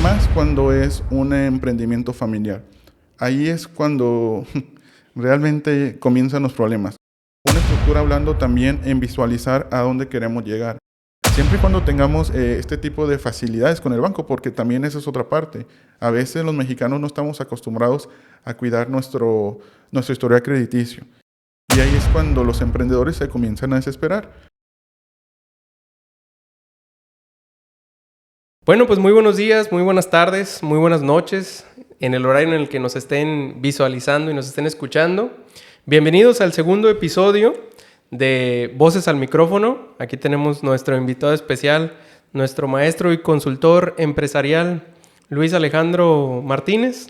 más cuando es un emprendimiento familiar. Ahí es cuando realmente comienzan los problemas. Una estructura hablando también en visualizar a dónde queremos llegar. Siempre y cuando tengamos este tipo de facilidades con el banco, porque también esa es otra parte. A veces los mexicanos no estamos acostumbrados a cuidar nuestro historial crediticio. Y ahí es cuando los emprendedores se comienzan a desesperar. Bueno, pues muy buenos días, muy buenas tardes, muy buenas noches, en el horario en el que nos estén visualizando y nos estén escuchando. Bienvenidos al segundo episodio de Voces al Micrófono. Aquí tenemos nuestro invitado especial, nuestro maestro y consultor empresarial, Luis Alejandro Martínez.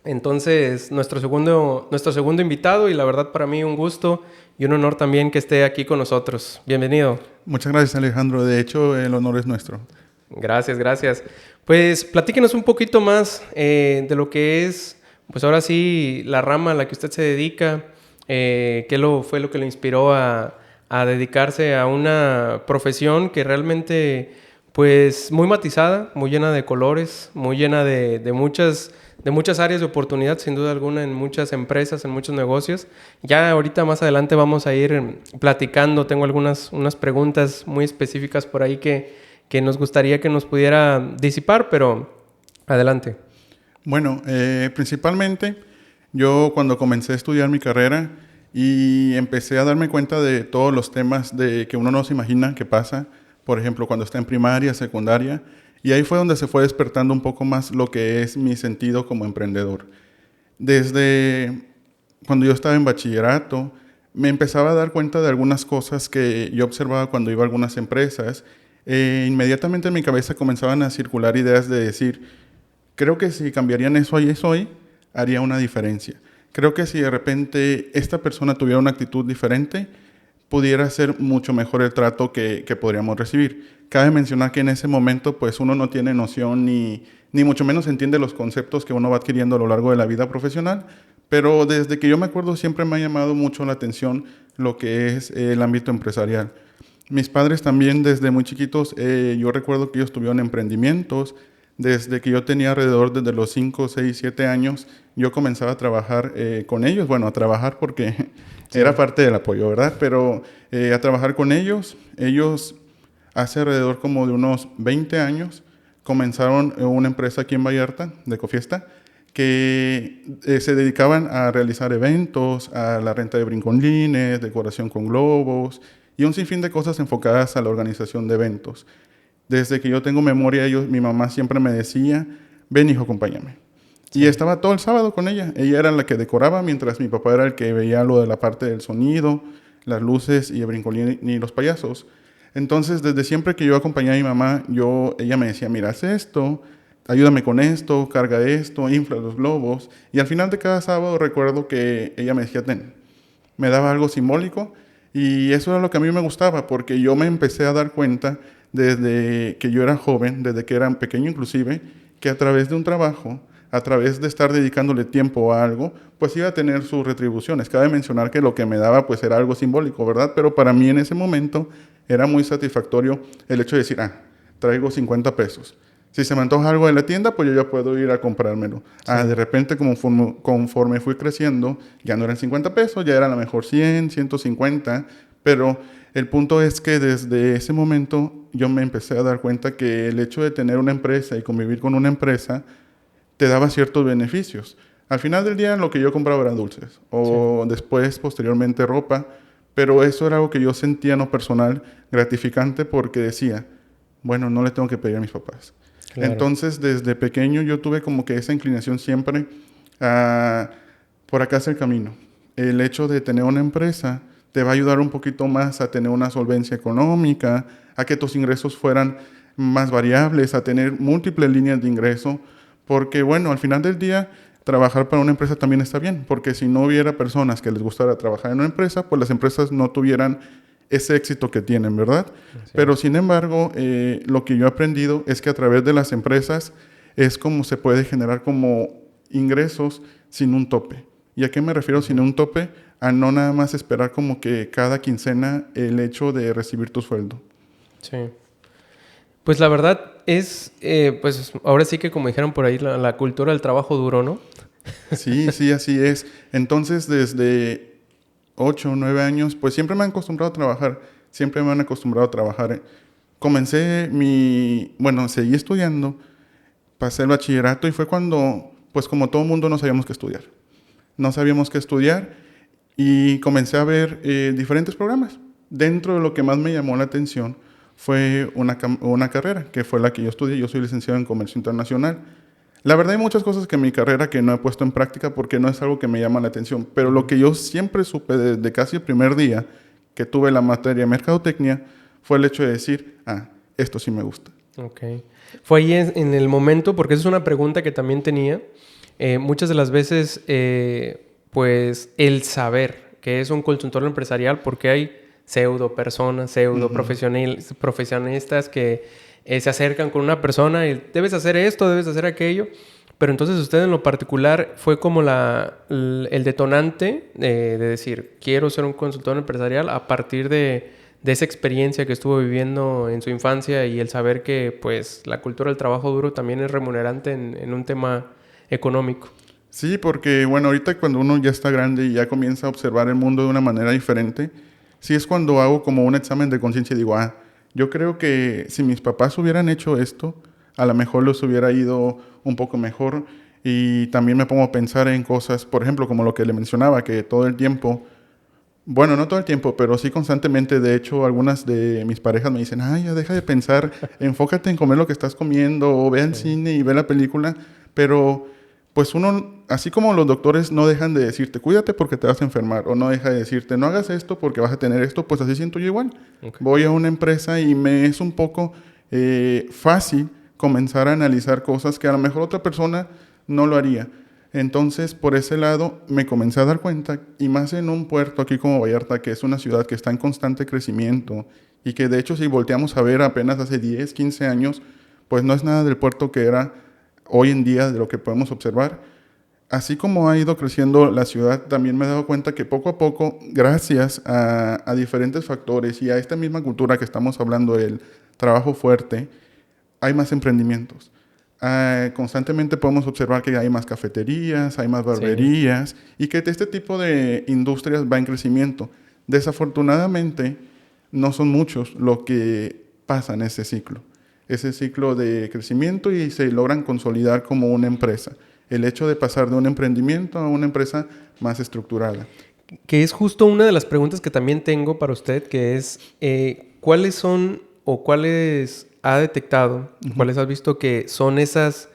Entonces, nuestro segundo invitado, y la verdad para mí un gusto y un honor también que esté aquí con nosotros. Bienvenido. Muchas gracias, Alejandro. De hecho, el honor es nuestro. Gracias, gracias. Pues platíquenos un poquito más de lo que es, pues ahora sí, la rama a la que usted se dedica. Fue lo que le inspiró a dedicarse a una profesión que realmente, pues, muy matizada, muy llena de colores, muy llena de muchas áreas de oportunidad, sin duda alguna, en muchas empresas, en muchos negocios. Ya ahorita más adelante vamos a ir platicando. Tengo unas preguntas muy específicas por ahí que nos gustaría que nos pudiera disipar, pero adelante. Bueno, principalmente yo cuando comencé a estudiar mi carrera y empecé a darme cuenta de todos los temas de que uno no se imagina que pasa, por ejemplo, cuando está en primaria, secundaria, y ahí fue donde se fue despertando un poco más lo que es mi sentido como emprendedor. Desde cuando yo estaba en bachillerato, me empezaba a dar cuenta de algunas cosas que yo observaba cuando iba a algunas empresas. Inmediatamente en mi cabeza comenzaban a circular ideas de decir, creo que si cambiarían eso y eso hoy, haría una diferencia. Creo que si de repente esta persona tuviera una actitud diferente, pudiera ser mucho mejor el trato que podríamos recibir. Cabe mencionar que en ese momento pues uno no tiene noción ni mucho menos entiende los conceptos que uno va adquiriendo a lo largo de la vida profesional, pero desde que yo me acuerdo siempre me ha llamado mucho la atención lo que es el ámbito empresarial. Mis padres también desde muy chiquitos, yo recuerdo que ellos tuvieron emprendimientos. Desde que yo tenía alrededor desde los 5, 6, 7 años, yo comenzaba a trabajar con ellos. Bueno, a trabajar porque Sí. era parte del apoyo, ¿verdad? Pero a trabajar con ellos. Ellos hace alrededor como de unos 20 años comenzaron una empresa aquí en Vallarta, de Cofiesta, que se dedicaban a realizar eventos, a la renta de brincolines, decoración con globos y un sinfín de cosas enfocadas a la organización de eventos. Desde que yo tengo memoria, mi mamá siempre me decía, ven hijo, acompáñame. Sí. Y estaba todo el sábado con ella. Ella era la que decoraba, mientras mi papá era el que veía lo de la parte del sonido, las luces y el brincolín y los payasos. Entonces, desde siempre que yo acompañaba a mi mamá, ella me decía, mira, haz esto, ayúdame con esto, carga esto, infla los globos. Y al final de cada sábado recuerdo que ella me decía, ten, me daba algo simbólico. Y eso era lo que a mí me gustaba, porque yo me empecé a dar cuenta desde que yo era joven, desde que era pequeño inclusive, que a través de un trabajo, a través de estar dedicándole tiempo a algo, pues iba a tener sus retribuciones. Cabe mencionar que lo que me daba pues era algo simbólico, ¿verdad? Pero para mí en ese momento era muy satisfactorio el hecho de decir, traigo 50 pesos. Si se me antoja algo de la tienda, pues yo ya puedo ir a comprármelo. Sí. De repente, conforme fui creciendo, ya no eran 50 pesos, ya eran a lo mejor 100, 150, pero el punto es que desde ese momento yo me empecé a dar cuenta que el hecho de tener una empresa y convivir con una empresa te daba ciertos beneficios. Al final del día lo que yo compraba eran dulces o sí. Después, posteriormente, ropa, pero eso era algo que yo sentía en lo personal gratificante porque decía, bueno, no le tengo que pedir a mis papás. Claro. Entonces, desde pequeño yo tuve como que esa inclinación siempre a por acá es el camino. El hecho de tener una empresa te va a ayudar un poquito más a tener una solvencia económica, a que tus ingresos fueran más variables, a tener múltiples líneas de ingreso, porque bueno, al final del día, trabajar para una empresa también está bien, porque si no hubiera personas que les gustara trabajar en una empresa, pues las empresas no tuvieran ese éxito que tienen, ¿verdad? Sí. Pero sin embargo, lo que yo he aprendido es que a través de las empresas es como se puede generar como ingresos sin un tope. ¿Y a qué me refiero sin un tope? A no nada más esperar como que cada quincena el hecho de recibir tu sueldo. Sí. Pues la verdad, pues ahora sí que como dijeron por ahí, la cultura del trabajo duro, ¿no? Sí, sí, así es. Entonces, desde 8 o 9 años, pues siempre me han acostumbrado a trabajar. Siempre me han acostumbrado a trabajar. Bueno, seguí estudiando, pasé el bachillerato y fue cuando, pues como todo mundo, no sabíamos qué estudiar. No sabíamos qué estudiar y comencé a ver diferentes programas. Dentro de lo que más me llamó la atención fue una carrera, que fue la que yo estudié. Yo soy licenciado en Comercio Internacional. La verdad hay muchas cosas que en mi carrera que no he puesto en práctica porque no es algo que me llama la atención, pero lo que yo siempre supe desde casi el primer día que tuve la materia de mercadotecnia fue el hecho de decir, esto sí me gusta. Ok. Fue ahí en el momento, porque esa es una pregunta que también tenía. Muchas de las veces, pues el saber que es un consultor empresarial, porque hay pseudo personas, pseudo profesionistas que se acercan con una persona y debes hacer esto, debes hacer aquello. Pero entonces usted en lo particular fue como el detonante de decir, quiero ser un consultor empresarial a partir de esa experiencia que estuvo viviendo en su infancia y el saber que pues la cultura del trabajo duro también es remunerante en un tema económico. Sí, porque bueno, ahorita cuando uno ya está grande y ya comienza a observar el mundo de una manera diferente, sí es cuando hago como un examen de conciencia y digo, yo creo que si mis papás hubieran hecho esto, a lo mejor les hubiera ido un poco mejor. Y también me pongo a pensar en cosas, por ejemplo, como lo que le mencionaba, que todo el tiempo, bueno, no todo el tiempo, pero sí constantemente, de hecho, algunas de mis parejas me dicen, ya deja de pensar, enfócate en comer lo que estás comiendo, o ve al cine y ve la película, pero pues uno, así como los doctores no dejan de decirte, cuídate porque te vas a enfermar, o no deja de decirte, no hagas esto porque vas a tener esto, pues así siento yo igual. Okay. Voy a una empresa y me es un poco fácil comenzar a analizar cosas que a lo mejor otra persona no lo haría. Entonces, por ese lado, me comencé a dar cuenta, y más en un puerto aquí como Vallarta, que es una ciudad que está en constante crecimiento, y que de hecho si volteamos a ver apenas hace 10, 15 años, pues no es nada del puerto que era hoy en día de lo que podemos observar. Así como ha ido creciendo la ciudad, también me he dado cuenta que poco a poco, gracias a diferentes factores y a esta misma cultura que estamos hablando del trabajo fuerte, hay más emprendimientos. Constantemente podemos observar que hay más cafeterías, hay más barberías, y que este tipo de industrias va en crecimiento. Desafortunadamente, no son muchos los que pasan ese ciclo de crecimiento y se logran consolidar como una empresa. El hecho de pasar de un emprendimiento a una empresa más estructurada. Que es justo una de las preguntas que también tengo para usted, que es ¿cuáles son o cuáles ha detectado, cuáles has visto que son esas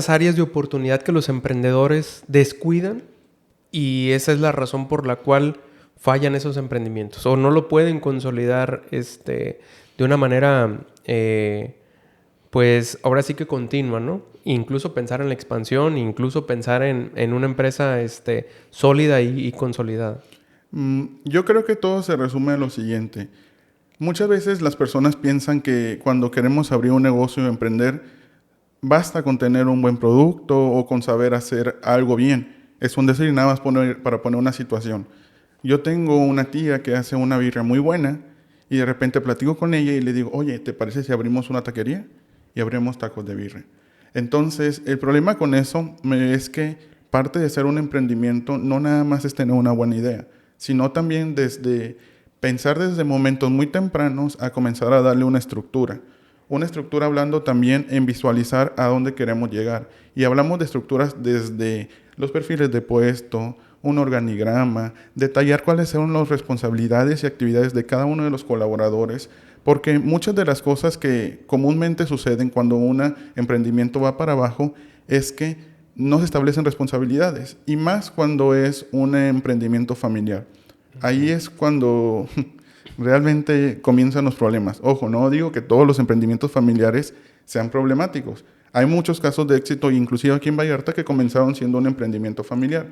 áreas de oportunidad que los emprendedores descuidan y esa es la razón por la cual fallan esos emprendimientos o no lo pueden consolidar de una manera, pues ahora sí que continua, ¿no? Incluso pensar en la expansión, incluso pensar en una empresa sólida y consolidada. Yo creo que todo se resume a lo siguiente. Muchas veces las personas piensan que cuando queremos abrir un negocio o emprender, basta con tener un buen producto o con saber hacer algo bien. Es un decir nada más para poner una situación. Yo tengo una tía que hace una birria muy buena y de repente platico con ella y le digo, oye, ¿te parece si abrimos una taquería? Y abrimos tacos de birria. Entonces, el problema con eso es que parte de ser un emprendimiento no nada más es tener una buena idea, sino también pensar desde momentos muy tempranos a comenzar a darle una estructura. Una estructura hablando también en visualizar a dónde queremos llegar. Y hablamos de estructuras desde los perfiles de puesto, un organigrama, detallar cuáles son las responsabilidades y actividades de cada uno de los colaboradores, porque muchas de las cosas que comúnmente suceden cuando un emprendimiento va para abajo es que no se establecen responsabilidades, y más cuando es un emprendimiento familiar. Ahí es cuando realmente comienzan los problemas. Ojo, no digo que todos los emprendimientos familiares sean problemáticos. Hay muchos casos de éxito, inclusive aquí en Vallarta, que comenzaron siendo un emprendimiento familiar.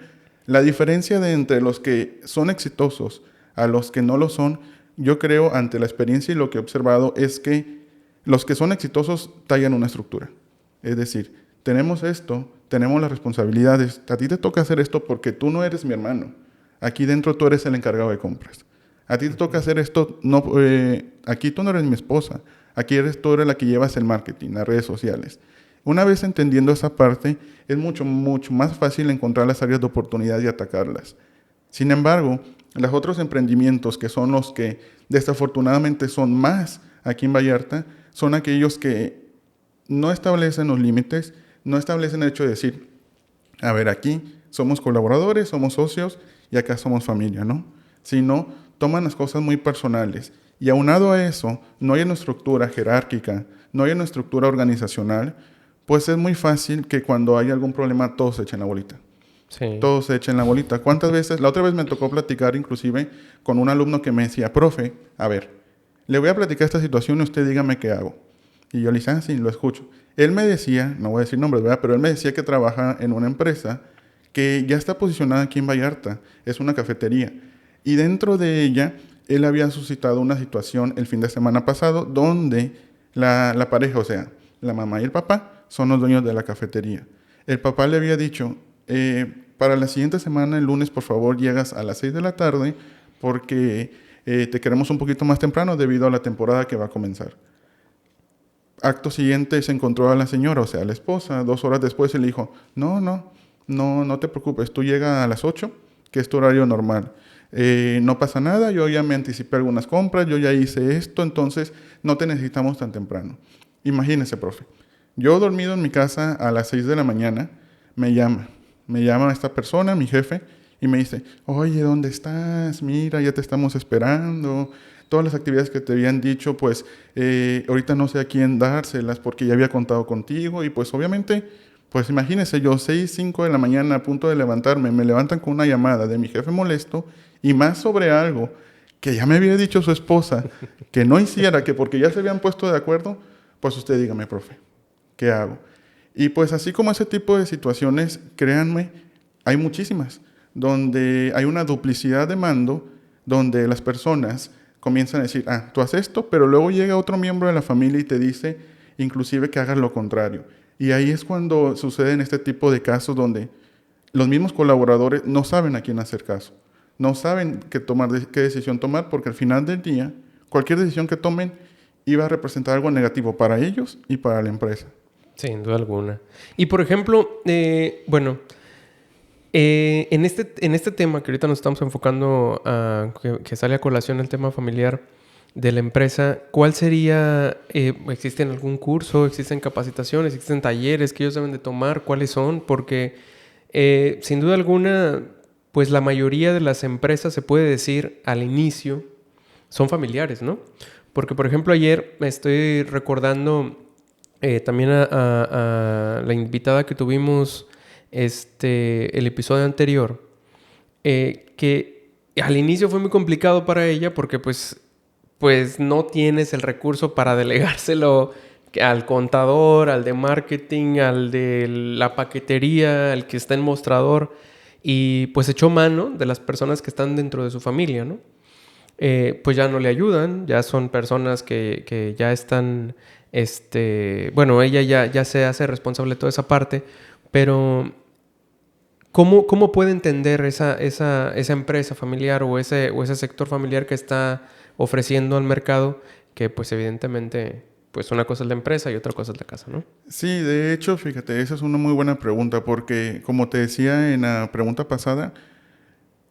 La diferencia entre los que son exitosos a los que no lo son, yo creo, ante la experiencia y lo que he observado, es que los que son exitosos tallan una estructura. Es decir, tenemos esto, tenemos las responsabilidades, a ti te toca hacer esto porque tú no eres mi hermano. Aquí dentro tú eres el encargado de compras. A ti te toca hacer esto, aquí tú no eres mi esposa. Aquí tú eres la que llevas el marketing, las redes sociales. Una vez entendiendo esa parte, es mucho, mucho más fácil encontrar las áreas de oportunidad y atacarlas. Sin embargo, los otros emprendimientos, que son los que desafortunadamente son más aquí en Vallarta, son aquellos que no establecen los límites, no establecen el hecho de decir, a ver, aquí somos colaboradores, somos socios y acá somos familia, ¿no? Sino toman las cosas muy personales. Y aunado a eso, no hay una estructura jerárquica, no hay una estructura organizacional, pues es muy fácil que cuando hay algún problema todos se echen la bolita. Sí. Todos se echen la bolita. ¿Cuántas veces? La otra vez me tocó platicar inclusive con un alumno que me decía, profe, a ver, le voy a platicar esta situación y usted dígame qué hago. Y yo le dije, sí, lo escucho. Él me decía, no voy a decir nombres, ¿verdad? Pero él me decía que trabaja en una empresa que ya está posicionada aquí en Vallarta. Es una cafetería. Y dentro de ella, él había suscitado una situación el fin de semana pasado donde la pareja, o sea, la mamá y el papá, son los dueños de la cafetería. El papá le había dicho, para la siguiente semana, el lunes, por favor, llegas a las 6 de la tarde porque te queremos un poquito más temprano debido a la temporada que va a comenzar. Acto siguiente se encontró a la señora, o sea, a la esposa, 2 horas después y le dijo, no te preocupes, tú llegas a las 8, que es tu horario normal. No pasa nada, yo ya me anticipé algunas compras, yo ya hice esto, entonces no te necesitamos tan temprano. Imagínese, profe. Yo dormido en mi casa a las 6 de la mañana, me llama esta persona, mi jefe, y me dice, oye, ¿dónde estás? Mira, ya te estamos esperando. Todas las actividades que te habían dicho, pues ahorita no sé a quién dárselas porque ya había contado contigo. Y pues obviamente, pues imagínese, yo 6, 5 de la mañana a punto de levantarme, me levantan con una llamada de mi jefe molesto y más sobre algo que ya me había dicho su esposa que no hiciera, que porque ya se habían puesto de acuerdo, pues usted dígame, profe, ¿qué hago? Y pues así como ese tipo de situaciones, créanme, hay muchísimas, donde hay una duplicidad de mando, donde las personas comienzan a decir, tú haces esto, pero luego llega otro miembro de la familia y te dice inclusive que hagas lo contrario. Y ahí es cuando suceden este tipo de casos donde los mismos colaboradores no saben a quién hacer caso, no saben qué decisión tomar, porque al final del día, cualquier decisión que tomen iba a representar algo negativo para ellos y para la empresa. Sin duda alguna. Y por ejemplo, en este tema que ahorita nos estamos enfocando que sale a colación el tema familiar de la empresa, ¿cuál sería, existen algún curso, existen capacitaciones, existen talleres que ellos deben de tomar? ¿Cuáles son? Porque sin duda alguna, pues la mayoría de las empresas, se puede decir al inicio, son familiares, ¿no? Porque por ejemplo ayer me estoy recordando también a la invitada que tuvimos el episodio anterior, que al inicio fue muy complicado para ella porque pues no tienes el recurso para delegárselo al contador, al de marketing, al de la paquetería, al que está en mostrador, y pues echó mano de las personas que están dentro de su familia, ¿no? Pues ya no le ayudan, ya son personas que ya están, bueno, ella ya se hace responsable de toda esa parte, pero ¿cómo puede entender esa empresa familiar o ese sector familiar que está ofreciendo al mercado que pues evidentemente pues una cosa es la empresa y otra cosa es la casa, ¿no? Sí, de hecho, fíjate, esa es una muy buena pregunta porque como te decía en la pregunta pasada,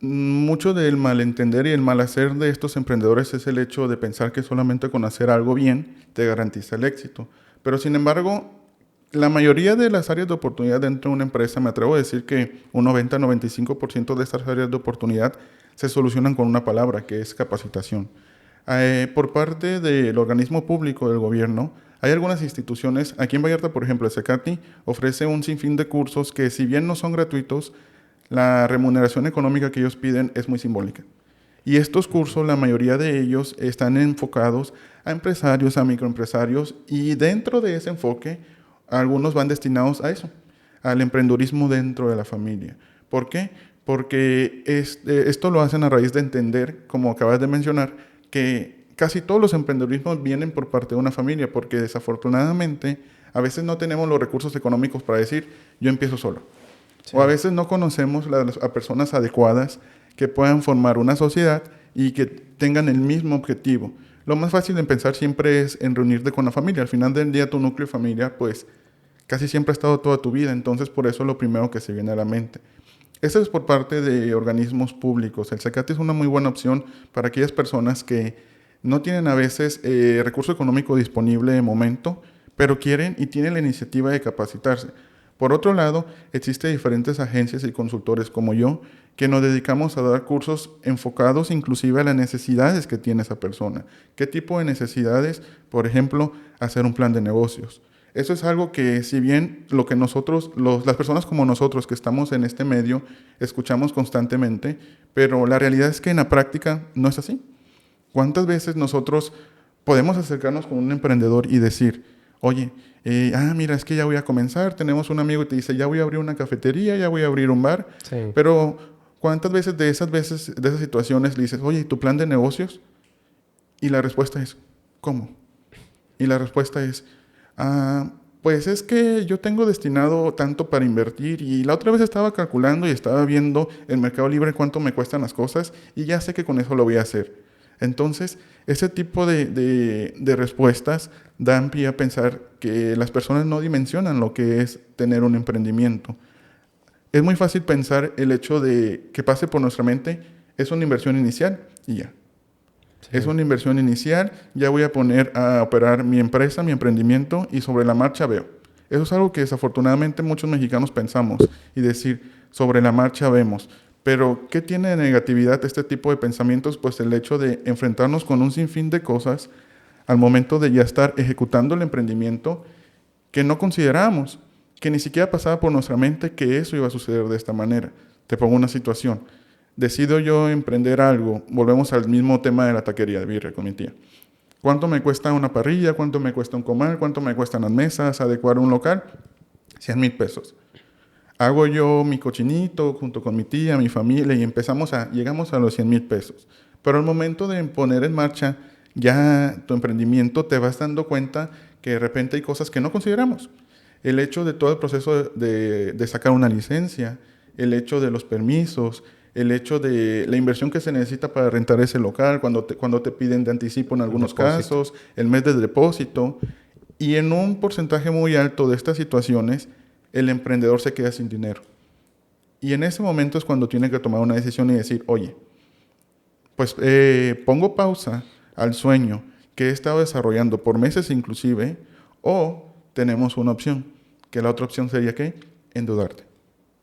mucho del malentender y el mal hacer de estos emprendedores es el hecho de pensar que solamente con hacer algo bien te garantiza el éxito. Pero sin embargo, la mayoría de las áreas de oportunidad dentro de una empresa, me atrevo a decir que un 90-95% de estas áreas de oportunidad se solucionan con una palabra, que es capacitación. Por parte del organismo público del gobierno, hay algunas instituciones, aquí en Vallarta, por ejemplo, el CECATI ofrece un sinfín de cursos que si bien no son gratuitos, la remuneración económica que ellos piden es muy simbólica. Y estos cursos, la mayoría de ellos están enfocados a empresarios, a microempresarios, y dentro de ese enfoque, algunos van destinados a eso, al emprendurismo dentro de la familia. ¿Por qué? Porque esto lo hacen a raíz de entender, como acabas de mencionar, que casi todos los emprendedurismos vienen por parte de una familia, porque desafortunadamente a veces no tenemos los recursos económicos para decir, yo empiezo solo. Sí. O a veces no conocemos a personas adecuadas que puedan formar una sociedad y que tengan el mismo objetivo. Lo más fácil de pensar siempre es en reunirte con la familia. Al final del día tu núcleo familiar pues casi siempre ha estado toda tu vida, entonces por eso es lo primero que se viene a la mente. Eso es por parte de organismos públicos. El Zacate es una muy buena opción para aquellas personas que no tienen a veces recurso económico disponible de momento, pero quieren y tienen la iniciativa de capacitarse. Por otro lado, existen diferentes agencias y consultores como yo que nos dedicamos a dar cursos enfocados inclusive a las necesidades que tiene esa persona. ¿Qué tipo de necesidades? Por ejemplo, hacer un plan de negocios. Eso es algo que, si bien lo que nosotros, las personas como nosotros que estamos en este medio, escuchamos constantemente, pero la realidad es que en la práctica no es así. ¿Cuántas veces nosotros podemos acercarnos con un emprendedor y decir, oye, mira, es que ya voy a comenzar, tenemos un amigo que te dice, ya voy a abrir una cafetería, ya voy a abrir un bar, Sí. pero ¿cuántas veces, de esas situaciones le dices, oye, ¿y tu plan de negocios? Y la respuesta es, ¿cómo? Y la respuesta es, pues es que yo tengo destinado tanto para invertir y la otra vez estaba calculando y estaba viendo en Mercado Libre cuánto me cuestan las cosas y ya sé que con eso lo voy a hacer. Entonces, ese tipo de respuestas dan pie a pensar que las personas no dimensionan lo que es tener un emprendimiento. Es muy fácil pensar el hecho de que pase por nuestra mente, es una inversión inicial y ya. Sí. Es una inversión inicial, ya voy a poner a operar mi empresa, mi emprendimiento y sobre la marcha veo. Eso es algo que desafortunadamente muchos mexicanos pensamos y decir, sobre la marcha vemos. Pero, ¿qué tiene de negatividad este tipo de pensamientos? Pues el hecho de enfrentarnos con un sinfín de cosas al momento de ya estar ejecutando el emprendimiento que no considerábamos, que ni siquiera pasaba por nuestra mente que eso iba a suceder de esta manera. Te pongo una situación. Decido yo emprender algo, volvemos al mismo tema de la taquería de birria con mi tía. ¿Cuánto me cuesta una parrilla? ¿Cuánto me cuesta un comal? ¿Cuánto me cuestan las mesas? ¿Adecuar un local? 100,000 pesos. Hago yo mi cochinito junto con mi tía, mi familia y llegamos a los 100,000 pesos. Pero al momento de poner en marcha ya tu emprendimiento te vas dando cuenta que de repente hay cosas que no consideramos. El hecho de todo el proceso de sacar una licencia, el hecho de los permisos, el hecho de la inversión que se necesita para rentar ese local, cuando te piden de anticipo en algunos casos, el mes de depósito. Y en un porcentaje muy alto de estas situaciones, el emprendedor se queda sin dinero. Y en ese momento es cuando tiene que tomar una decisión y decir, oye, pues pongo pausa al sueño que he estado desarrollando por meses inclusive, o tenemos una opción, que la otra opción sería ¿qué? Endeudarte.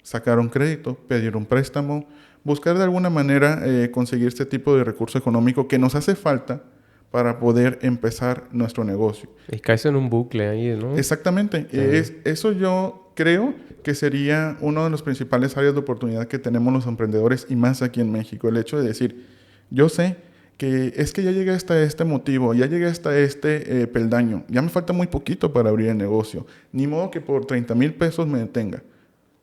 Sacar un crédito, pedir un préstamo, buscar de alguna manera conseguir este tipo de recurso económico que nos hace falta para poder empezar nuestro negocio. Y caes en un bucle ahí, ¿no? Exactamente. Sí. Eso yo creo que sería uno de los principales áreas de oportunidad que tenemos los emprendedores y más aquí en México. El hecho de decir, yo sé que es que ya llegué hasta este motivo, ya llegué hasta este peldaño, ya me falta muy poquito para abrir el negocio. Ni modo que por 30,000 pesos me detenga.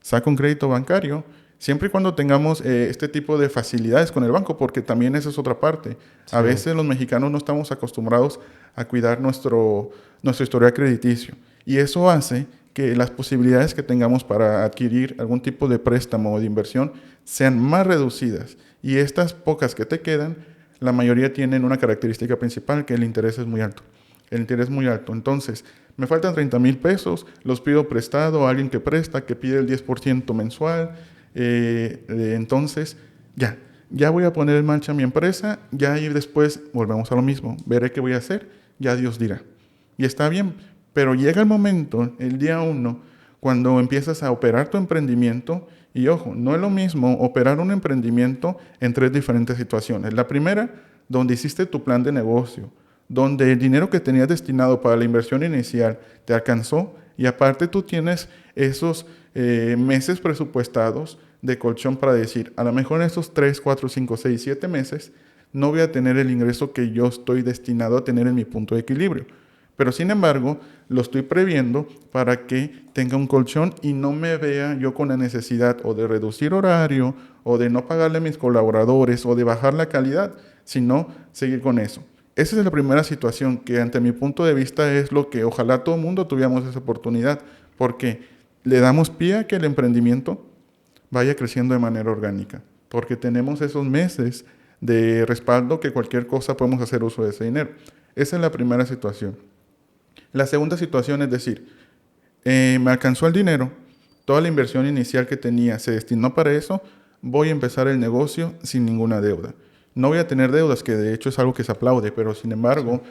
Saco un crédito bancario, siempre y cuando tengamos este tipo de facilidades con el banco, porque también esa es otra parte. Sí. A veces los mexicanos no estamos acostumbrados a cuidar nuestro historial crediticio. Y eso hace que las posibilidades que tengamos para adquirir algún tipo de préstamo o de inversión sean más reducidas. Y estas pocas que te quedan, la mayoría tienen una característica principal, que el interés es muy alto. El interés es muy alto. Entonces, me faltan 30,000 pesos, los pido prestado a alguien que presta, que pide el 10% mensual. Entonces, ya voy a poner en marcha mi empresa, ya y después volvemos a lo mismo. Veré qué voy a hacer, ya Dios dirá. Y está bien, pero llega el momento, el día 1, cuando empiezas a operar tu emprendimiento. Y ojo, no es lo mismo operar un emprendimiento en 3 diferentes situaciones. La primera, donde hiciste tu plan de negocio, donde el dinero que tenías destinado para la inversión inicial te alcanzó y aparte tú tienes esos meses presupuestados de colchón para decir, a lo mejor en estos 3, 4, 5, 6, 7 meses no voy a tener el ingreso que yo estoy destinado a tener en mi punto de equilibrio. Pero sin embargo, lo estoy previendo para que tenga un colchón y no me vea yo con la necesidad o de reducir horario o de no pagarle a mis colaboradores o de bajar la calidad, sino seguir con eso. Esa es la primera situación que ante mi punto de vista es lo que ojalá todo el mundo tuviéramos esa oportunidad, porque le damos pie a que el emprendimiento vaya creciendo de manera orgánica, porque tenemos esos meses de respaldo que cualquier cosa podemos hacer uso de ese dinero. Esa es la primera situación. La segunda situación es decir, me alcanzó el dinero, toda la inversión inicial que tenía se destinó para eso, voy a empezar el negocio sin ninguna deuda. No voy a tener deudas, que de hecho es algo que se aplaude, pero sin embargo,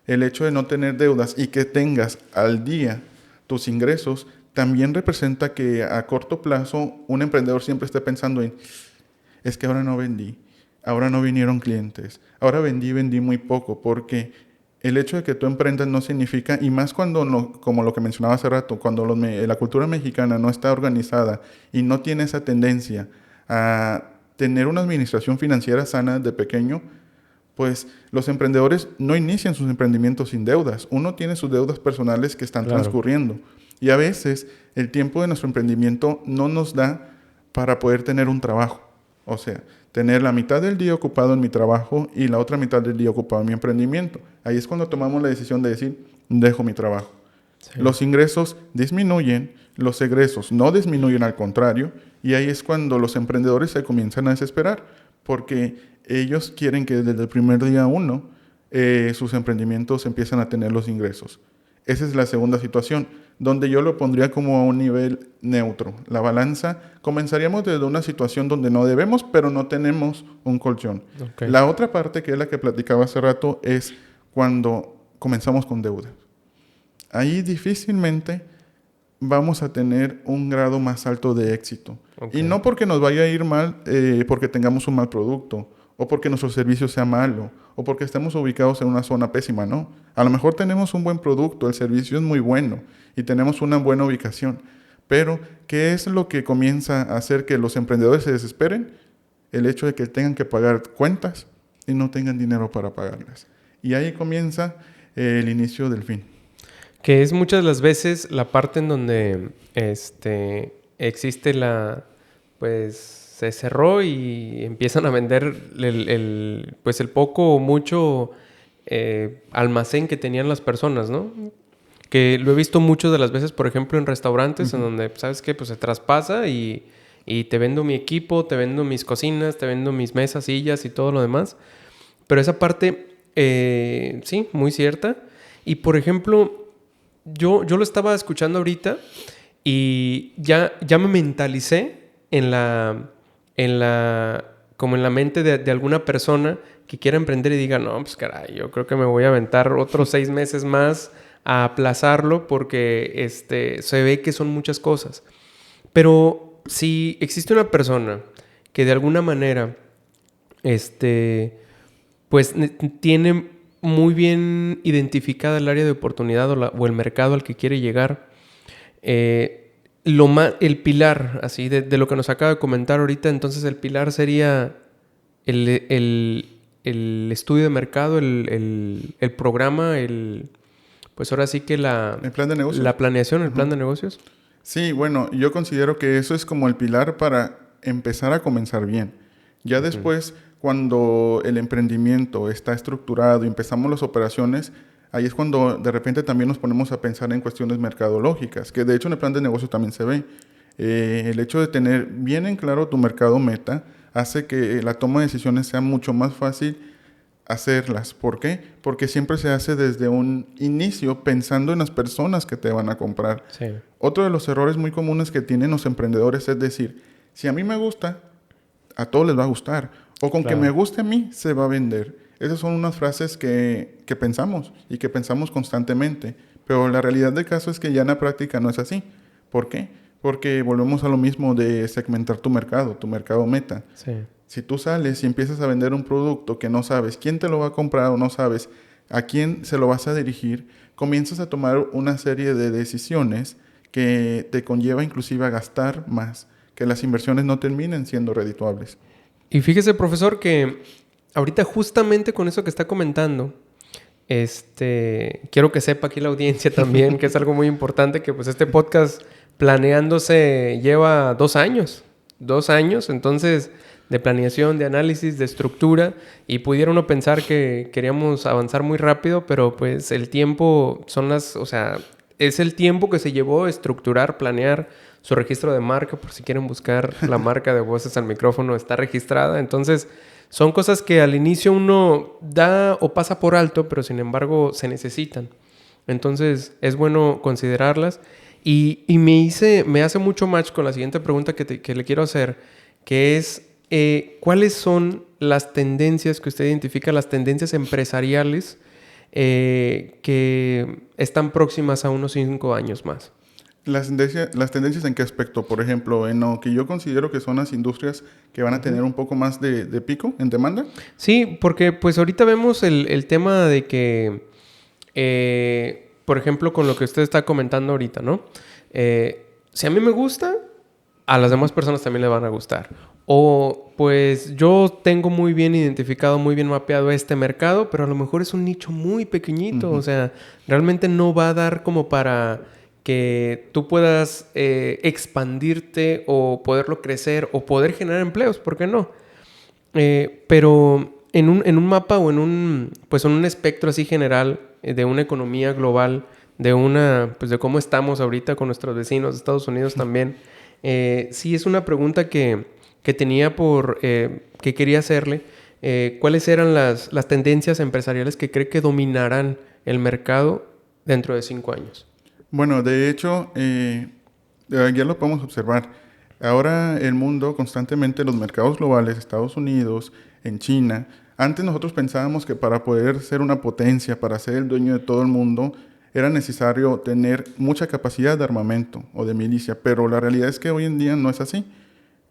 el hecho de no tener deudas y que tengas al día tus ingresos, también representa que a corto plazo un emprendedor siempre esté pensando en, es que ahora no vendí, ahora no vinieron clientes, ahora vendí muy poco, porque el hecho de que tú emprendas no significa, y más cuando, como lo que mencionaba hace rato, cuando la cultura mexicana no está organizada y no tiene esa tendencia a tener una administración financiera sana de pequeño, pues los emprendedores no inician sus emprendimientos sin deudas. Uno tiene sus deudas personales que están transcurriendo. Y a veces el tiempo de nuestro emprendimiento no nos da para poder tener un trabajo. O sea, tener la mitad del día ocupado en mi trabajo y la otra mitad del día ocupado en mi emprendimiento. Ahí es cuando tomamos la decisión de decir, dejo mi trabajo. Sí. Los ingresos disminuyen, los egresos no disminuyen, al contrario, y ahí es cuando los emprendedores se comienzan a desesperar, porque ellos quieren que desde el primer día uno sus emprendimientos empiezan a tener los ingresos. Esa es la segunda situación, donde yo lo pondría como a un nivel neutro. La balanza, comenzaríamos desde una situación donde no debemos, pero no tenemos un colchón. Okay. La otra parte, que es la que platicaba hace rato, es cuando comenzamos con deuda. Ahí difícilmente vamos a tener un grado más alto de éxito. Okay. Y no porque nos vaya a ir mal, porque tengamos un mal producto, o porque nuestro servicio sea malo, o porque estemos ubicados en una zona pésima, no. A lo mejor tenemos un buen producto, el servicio es muy bueno, y tenemos una buena ubicación. Pero, ¿qué es lo que comienza a hacer que los emprendedores se desesperen? El hecho de que tengan que pagar cuentas y no tengan dinero para pagarlas. Y ahí comienza el inicio del fin. Que es muchas de las veces la parte en donde existe pues se cerró y empiezan a vender el poco o mucho almacén que tenían las personas, ¿no? Que lo he visto muchas de las veces, por ejemplo, en restaurantes, en donde, ¿sabes qué? Pues se traspasa y te vendo mi equipo, te vendo mis cocinas, te vendo mis mesas, sillas y todo lo demás. Pero esa parte, sí, muy cierta. Y, por ejemplo, yo lo estaba escuchando ahorita y ya me mentalicé como en la mente de alguna persona que quiera emprender y diga, no, pues caray, yo creo que me voy a aventar otros 6 meses más a aplazarlo porque se ve que son muchas cosas. Pero si existe una persona que de alguna manera pues tiene muy bien identificada el área de oportunidad o el mercado al que quiere llegar, el pilar, así, de lo que nos acaba de comentar ahorita, entonces el pilar sería el estudio de mercado, el programa, pues ahora sí que el plan de negocios. La planeación, el plan de negocios. Sí, bueno, yo considero que eso es como el pilar para empezar a comenzar bien. Ya después, cuando el emprendimiento está estructurado y empezamos las operaciones, ahí es cuando de repente también nos ponemos a pensar en cuestiones mercadológicas, que de hecho en el plan de negocio también se ve. El hecho de tener bien en claro tu mercado meta hace que la toma de decisiones sea mucho más fácil hacerlas. ¿Por qué? Porque siempre se hace desde un inicio pensando en las personas que te van a comprar. Sí. Otro de los errores muy comunes que tienen los emprendedores es decir, si a mí me gusta, a todos les va a gustar. O con que me guste a mí, se va a vender. Esas son unas frases que pensamos y que pensamos constantemente. Pero la realidad del caso es que ya en la práctica no es así. ¿Por qué? Porque volvemos a lo mismo de segmentar tu mercado meta. Sí. Si tú sales y empiezas a vender un producto que no sabes quién te lo va a comprar o no sabes a quién se lo vas a dirigir, comienzas a tomar una serie de decisiones que te conlleva inclusive a gastar más, que las inversiones no terminen siendo redituables. Y fíjese, profesor, que ahorita justamente con eso que está comentando, quiero que sepa aquí la audiencia también que es algo muy importante, que pues este podcast planeándose lleva 2 años. 2 años, entonces, de planeación, de análisis, de estructura, y pudiera uno pensar que queríamos avanzar muy rápido, pero pues el tiempo es el tiempo que se llevó estructurar, planear su registro de marca, por si quieren buscar la marca de Voces al Micrófono, está registrada. Entonces, Son cosas que al inicio uno da o pasa por alto, pero sin embargo se necesitan. Entonces es bueno considerarlas. Y me hace mucho match con la siguiente pregunta que le quiero hacer, que es, ¿cuáles son las tendencias que usted identifica, las tendencias empresariales que están próximas a unos 5 años más? Las tendencias en qué aspecto, por ejemplo, en lo que yo considero que son las industrias que van a tener un poco más de pico en demanda. Sí, porque pues ahorita vemos el tema de que, por ejemplo, con lo que usted está comentando ahorita, ¿no? Si a mí me gusta, a las demás personas también le van a gustar. O pues yo tengo muy bien identificado, muy bien mapeado este mercado, pero a lo mejor es un nicho muy pequeñito. O sea, realmente no va a dar como para que tú puedas expandirte o poderlo crecer o poder generar empleos. ¿Por qué no? Pero en un mapa o pues en un espectro así general de una economía global, pues de cómo estamos ahorita con nuestros vecinos de Estados Unidos también, sí es una pregunta que tenía que quería hacerle. ¿Cuáles eran las tendencias empresariales que cree que dominarán el mercado dentro de 5 años? Bueno, de hecho, ya lo podemos observar. Ahora el mundo constantemente, los mercados globales, Estados Unidos, en China, antes nosotros pensábamos que para poder ser una potencia, para ser el dueño de todo el mundo, era necesario tener mucha capacidad de armamento o de milicia, pero la realidad es que hoy en día no es así.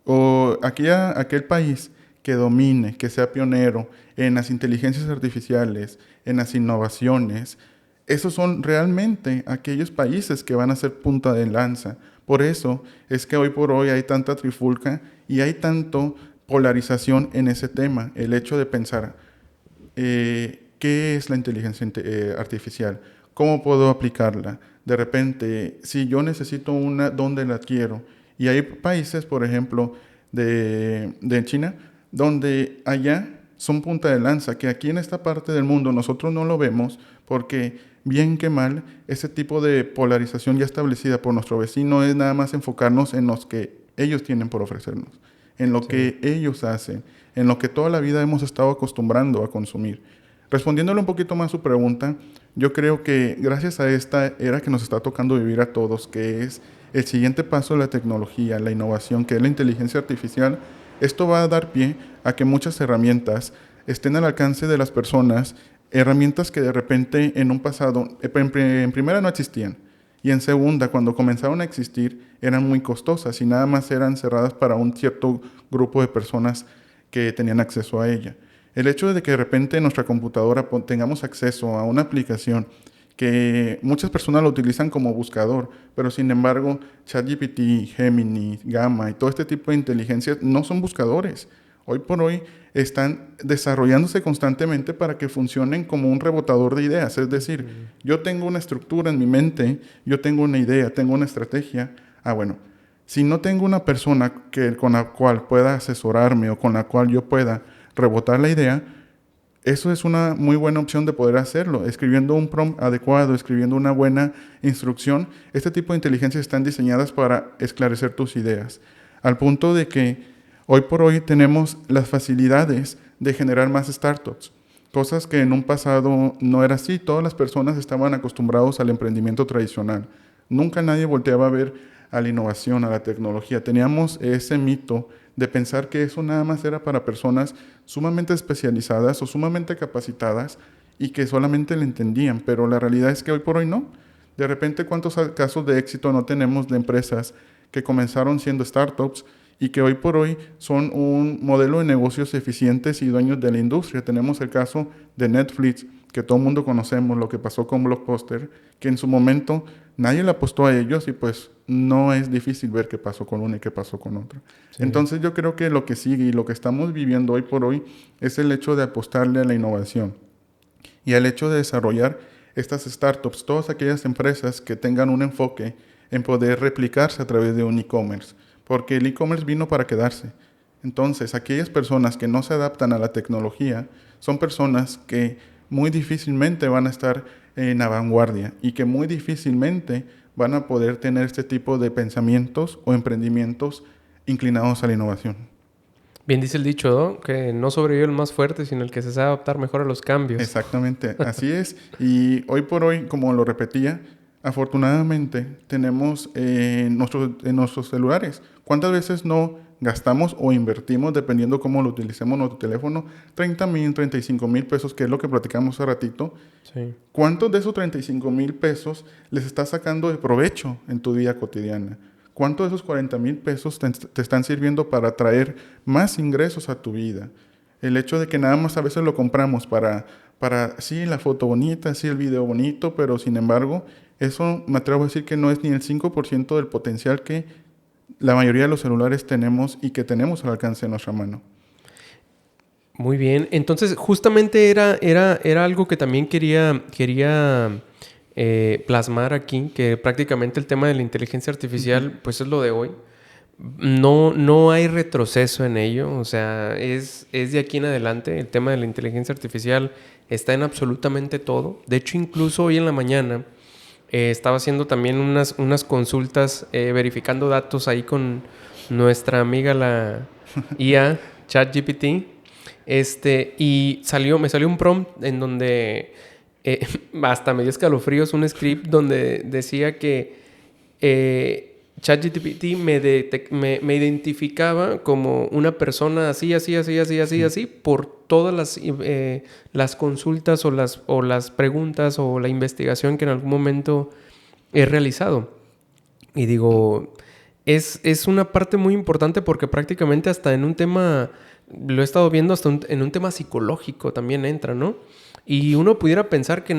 O aquel país que domine, que sea pionero en las inteligencias artificiales, en las innovaciones, esos son realmente aquellos países que van a ser punta de lanza. Por eso es que hoy por hoy hay tanta trifulca y hay tanto polarización en ese tema. El hecho de pensar, ¿qué es la inteligencia artificial? ¿Cómo puedo aplicarla? De repente, si yo necesito una, ¿dónde la adquiero? Y hay países, por ejemplo, de China, donde allá son punta de lanza, que aquí en esta parte del mundo nosotros no lo vemos porque bien que mal, ese tipo de polarización ya establecida por nuestro vecino es nada más enfocarnos en los que ellos tienen por ofrecernos, en lo que ellos hacen, en lo que toda la vida hemos estado acostumbrando a consumir. Respondiéndole un poquito más a su pregunta, yo creo que gracias a esta era que nos está tocando vivir a todos, que es el siguiente paso de la tecnología, la innovación, que es la inteligencia artificial, esto va a dar pie a que muchas herramientas estén al alcance de las personas, herramientas que de repente en un pasado, en primera no existían, y en segunda, cuando comenzaron a existir, eran muy costosas y nada más eran cerradas para un cierto grupo de personas que tenían acceso a ella. El hecho de que de repente en nuestra computadora tengamos acceso a una aplicación que muchas personas lo utilizan como buscador, pero sin embargo ChatGPT, Gemini, Gamma y todo este tipo de inteligencias no son buscadores. Hoy por hoy están desarrollándose constantemente para que funcionen como un rebotador de ideas. Es decir, yo tengo una estructura en mi mente, yo tengo una idea, tengo una estrategia. Bueno, si no tengo una persona con la cual pueda asesorarme o con la cual yo pueda rebotar la idea, eso es una muy buena opción de poder hacerlo. Escribiendo un prompt adecuado, escribiendo una buena instrucción, este tipo de inteligencias están diseñadas para esclarecer tus ideas. Al punto de que hoy por hoy tenemos las facilidades de generar más startups, cosas que en un pasado no era así. Todas las personas estaban acostumbrados al emprendimiento tradicional. Nunca nadie volteaba a ver a la innovación, a la tecnología. Teníamos ese mito de pensar que eso nada más era para personas sumamente especializadas o sumamente capacitadas y que solamente le entendían, pero la realidad es que hoy por hoy no. De repente, ¿cuántos casos de éxito no tenemos de empresas que comenzaron siendo startups y que hoy por hoy son un modelo de negocios eficientes y dueños de la industria? Tenemos el caso de Netflix, que todo el mundo conocemos, lo que pasó con Blockbuster, que en su momento nadie le apostó a ellos y pues no es difícil ver qué pasó con una y qué pasó con otra. Sí. Entonces yo creo que lo que sigue y lo que estamos viviendo hoy por hoy es el hecho de apostarle a la innovación y al hecho de desarrollar estas startups, todas aquellas empresas que tengan un enfoque en poder replicarse a través de un e-commerce, porque el e-commerce vino para quedarse. Entonces, aquellas personas que no se adaptan a la tecnología son personas que muy difícilmente van a estar en la vanguardia y que muy difícilmente van a poder tener este tipo de pensamientos o emprendimientos inclinados a la innovación. Bien dice el dicho, ¿no? Que no sobrevive el más fuerte, sino el que se sabe adaptar mejor a los cambios. Exactamente, así es. Y hoy por hoy, como lo repetía, afortunadamente tenemos en nuestros celulares. ¿Cuántas veces no gastamos o invertimos, dependiendo cómo lo utilicemos nuestro teléfono, 30,000, 35,000 pesos, que es lo que platicamos hace ratito? Sí. ¿Cuántos de esos 35,000 pesos les estás sacando de provecho en tu vida cotidiana? ¿Cuántos de esos 40,000 pesos te están sirviendo para traer más ingresos a tu vida? El hecho de que nada más a veces lo compramos sí, la foto bonita, sí, el video bonito, pero sin embargo, eso me atrevo a decir que no es ni el 5% del potencial que la mayoría de los celulares tenemos y que tenemos al alcance de nuestra mano. Muy bien. Entonces, justamente era algo que también quería plasmar aquí, que prácticamente el tema de la inteligencia artificial, pues es lo de hoy. No hay retroceso en ello, o sea, es de aquí en adelante. El tema de la inteligencia artificial está en absolutamente todo. De hecho, incluso hoy en la mañana estaba haciendo también unas consultas, verificando datos ahí con nuestra amiga la IA, ChatGPT. Y me salió un prompt en donde hasta me dio escalofríos, un script donde decía que ChatGPT me identificaba como una persona así, así, así, así, así, así, por todas las consultas o las preguntas o la investigación que en algún momento he realizado. Y digo, es una parte muy importante porque prácticamente hasta en un tema, lo he estado viendo hasta en un tema psicológico también entra, ¿no? Y uno pudiera pensar que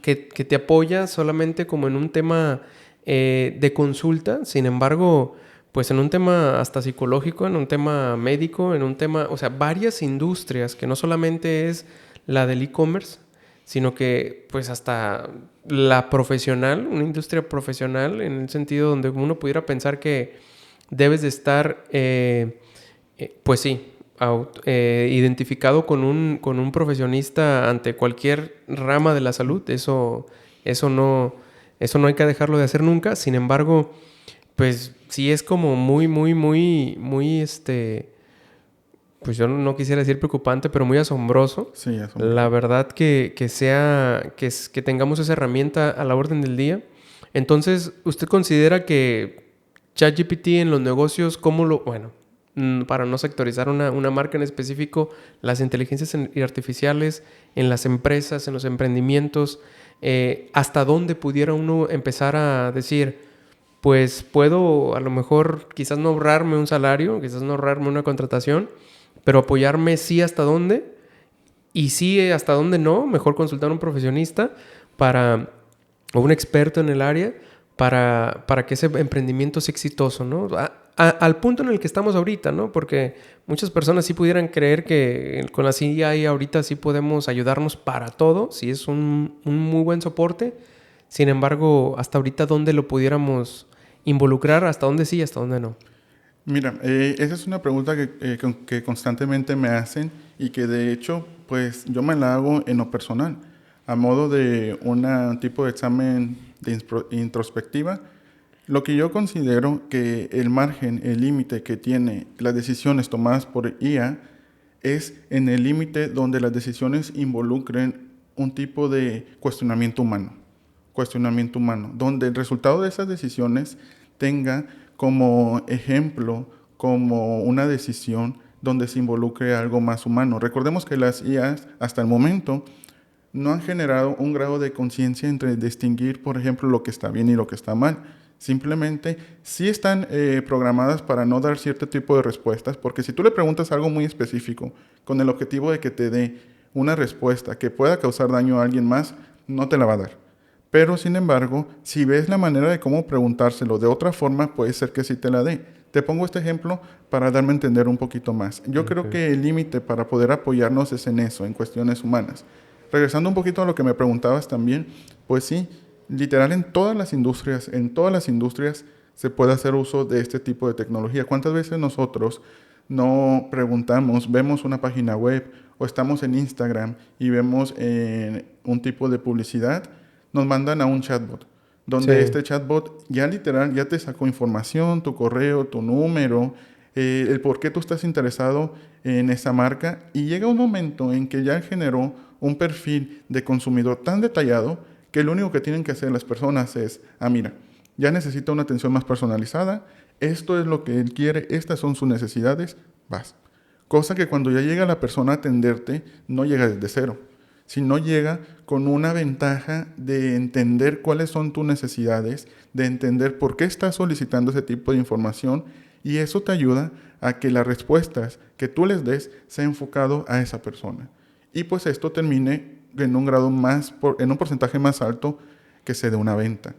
que te apoya solamente como en un tema de consulta, sin embargo, pues en un tema hasta psicológico, en un tema médico, en un tema, o sea, varias industrias que no solamente es la del e-commerce, sino que pues hasta la profesional, una industria profesional, en el sentido donde uno pudiera pensar que debes de estar, pues sí, identificado con un profesionista ante cualquier rama de la salud. Eso no, eso no hay que dejarlo de hacer nunca. Sin embargo, pues sí es como muy, pues yo no quisiera decir preocupante, pero muy asombroso. Sí, asombroso. La verdad que tengamos esa herramienta a la orden del día. Entonces, ¿usted considera que ChatGPT en los negocios, bueno, para no sectorizar una marca en específico, las inteligencias artificiales en las empresas, en los emprendimientos, hasta dónde pudiera uno empezar a decir, pues puedo a lo mejor quizás no ahorrarme un salario, quizás no ahorrarme una contratación, pero apoyarme sí hasta dónde y sí hasta dónde no, mejor consultar a un profesionista o un experto en el área para que ese emprendimiento sea exitoso, ¿no? Al punto en el que estamos ahorita, ¿no? Porque muchas personas sí pudieran creer que con la CIA ahorita sí podemos ayudarnos para todo, sí es un muy buen soporte. Sin embargo, hasta ahorita, ¿dónde lo pudiéramos involucrar? ¿Hasta dónde sí y hasta dónde no? Mira, esa es una pregunta que constantemente me hacen y que de hecho, pues yo me la hago en lo personal, a modo de un tipo de examen de introspectiva. Lo que yo considero que el margen, el límite que tiene las decisiones tomadas por IA es en el límite donde las decisiones involucren un tipo de cuestionamiento humano, donde el resultado de esas decisiones tenga como ejemplo, como una decisión donde se involucre algo más humano. Recordemos que las IAs hasta el momento no han generado un grado de conciencia entre distinguir, por ejemplo, lo que está bien y lo que está mal. Simplemente sí están programadas para no dar cierto tipo de respuestas, porque si tú le preguntas algo muy específico con el objetivo de que te dé una respuesta que pueda causar daño a alguien más, no te la va a dar. Pero sin embargo, si ves la manera de cómo preguntárselo de otra forma, puede ser que sí te la dé. Te pongo este ejemplo para darme a entender un poquito más. Yo creo Okay. que el límite para poder apoyarnos es en eso, en cuestiones humanas. Regresando un poquito a lo que me preguntabas también, pues sí, literal en todas las industrias se puede hacer uso de este tipo de tecnología. ¿Cuántas veces nosotros no preguntamos, vemos una página web o estamos en Instagram y vemos un tipo de publicidad? Nos mandan a un chatbot, donde Sí. este chatbot ya literal ya te sacó información, tu correo, tu número, el por qué tú estás interesado en esa marca, y llega un momento en que ya generó un perfil de consumidor tan detallado que lo único que tienen que hacer las personas es, mira, ya necesita una atención más personalizada, esto es lo que él quiere, estas son sus necesidades, vas. Cosa que cuando ya llega la persona a atenderte, no llega desde cero, sino llega con una ventaja de entender cuáles son tus necesidades, de entender por qué estás solicitando ese tipo de información, y eso te ayuda a que las respuestas que tú les des sea enfocado a esa persona. Y pues esto termine en un grado más, en un porcentaje más alto que se dé una venta.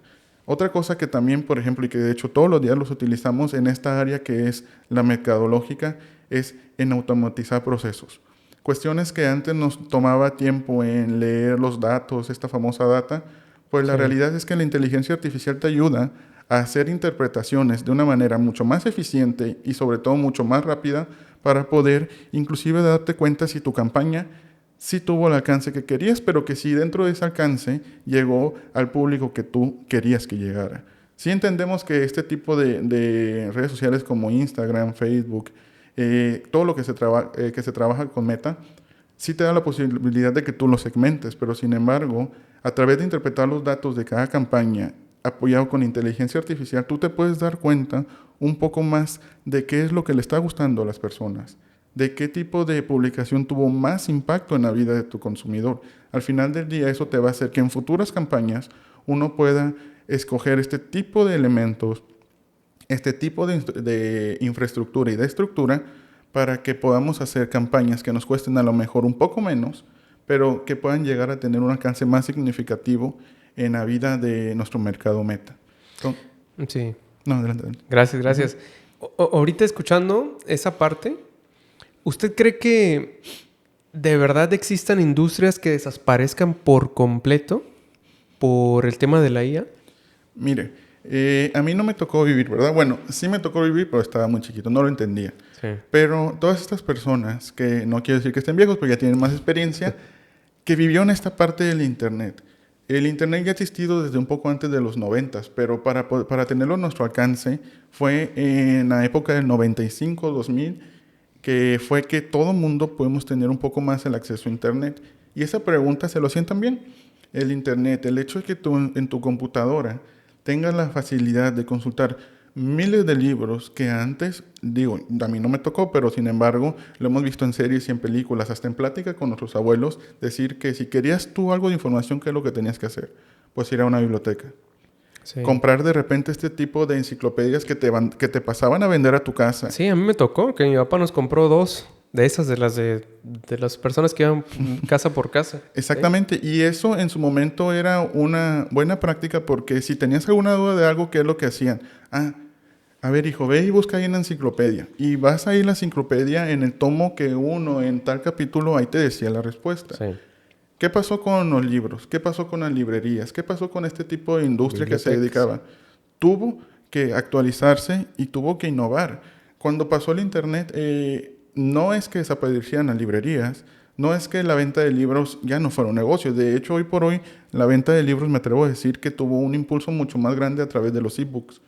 Otra cosa que también, por ejemplo, y que de hecho todos los días los utilizamos en esta área que es la mercadológica, es en automatizar procesos. Cuestiones que antes nos tomaba tiempo en leer los datos, esta famosa data, pues la realidad es que la inteligencia artificial te ayuda a hacer interpretaciones de una manera mucho más eficiente y sobre todo mucho más rápida para poder inclusive darte cuenta si tu campaña sí tuvo el alcance que querías, pero que sí dentro de ese alcance llegó al público que tú querías que llegara. Sí entendemos que este tipo de redes sociales como Instagram, Facebook, todo lo que que se trabaja con Meta, sí te da la posibilidad de que tú lo segmentes, pero sin embargo, a través de interpretar los datos de cada campaña, apoyado con inteligencia artificial, tú te puedes dar cuenta un poco más de qué es lo que le está gustando a las personas, de qué tipo de publicación tuvo más impacto en la vida de tu consumidor. Al final del día, eso te va a hacer que en futuras campañas uno pueda escoger este tipo de elementos, este tipo de infraestructura y de estructura para que podamos hacer campañas que nos cuesten a lo mejor un poco menos, pero que puedan llegar a tener un alcance más significativo en la vida de nuestro mercado meta. Entonces, Sí. no, adelante, adelante. Gracias, gracias. Ahorita escuchando esa parte, ¿usted cree que de verdad existan industrias que desaparezcan por completo por el tema de la IA? Mire, a mí no me tocó vivir, ¿verdad? Bueno, sí me tocó vivir, pero estaba muy chiquito, no lo entendía. Sí. Pero todas estas personas, que no quiero decir que estén viejos, pero ya tienen más experiencia, que vivieron esta parte del Internet. El Internet ya ha existido desde un poco antes de los 90, pero para tenerlo a nuestro alcance fue en la época del 95, 2000, que fue que todo mundo podemos tener un poco más el acceso a Internet. Y esa pregunta se lo hacían también. El Internet, el hecho de que tú en tu computadora tengas la facilidad de consultar miles de libros que antes, digo, a mí no me tocó, pero sin embargo lo hemos visto en series y en películas, hasta en plática con nuestros abuelos, decir que si querías tú algo de información, ¿qué es lo que tenías que hacer? Pues ir a una biblioteca. Sí. Comprar de repente este tipo de enciclopedias que te pasaban a vender a tu casa. Sí, a mí me tocó que mi papá nos compró 2 de esas, de las personas que iban casa por casa. Exactamente, y eso en su momento era una buena práctica porque si tenías alguna duda de algo, ¿qué es lo que hacían? A ver, hijo, ve y busca ahí en la enciclopedia. Y vas a ir a la enciclopedia en el tomo que uno, en tal capítulo, ahí te decía la respuesta. Sí. ¿Qué pasó con los libros? ¿Qué pasó con las librerías? ¿Qué pasó con este tipo de industria que se dedicaba? Tuvo que actualizarse y tuvo que innovar. Cuando pasó el Internet, no es que desaparecieran las librerías, no es que la venta de libros ya no fuera un negocio. De hecho, hoy por hoy, la venta de libros me atrevo a decir que tuvo un impulso mucho más grande a través de los ebooks.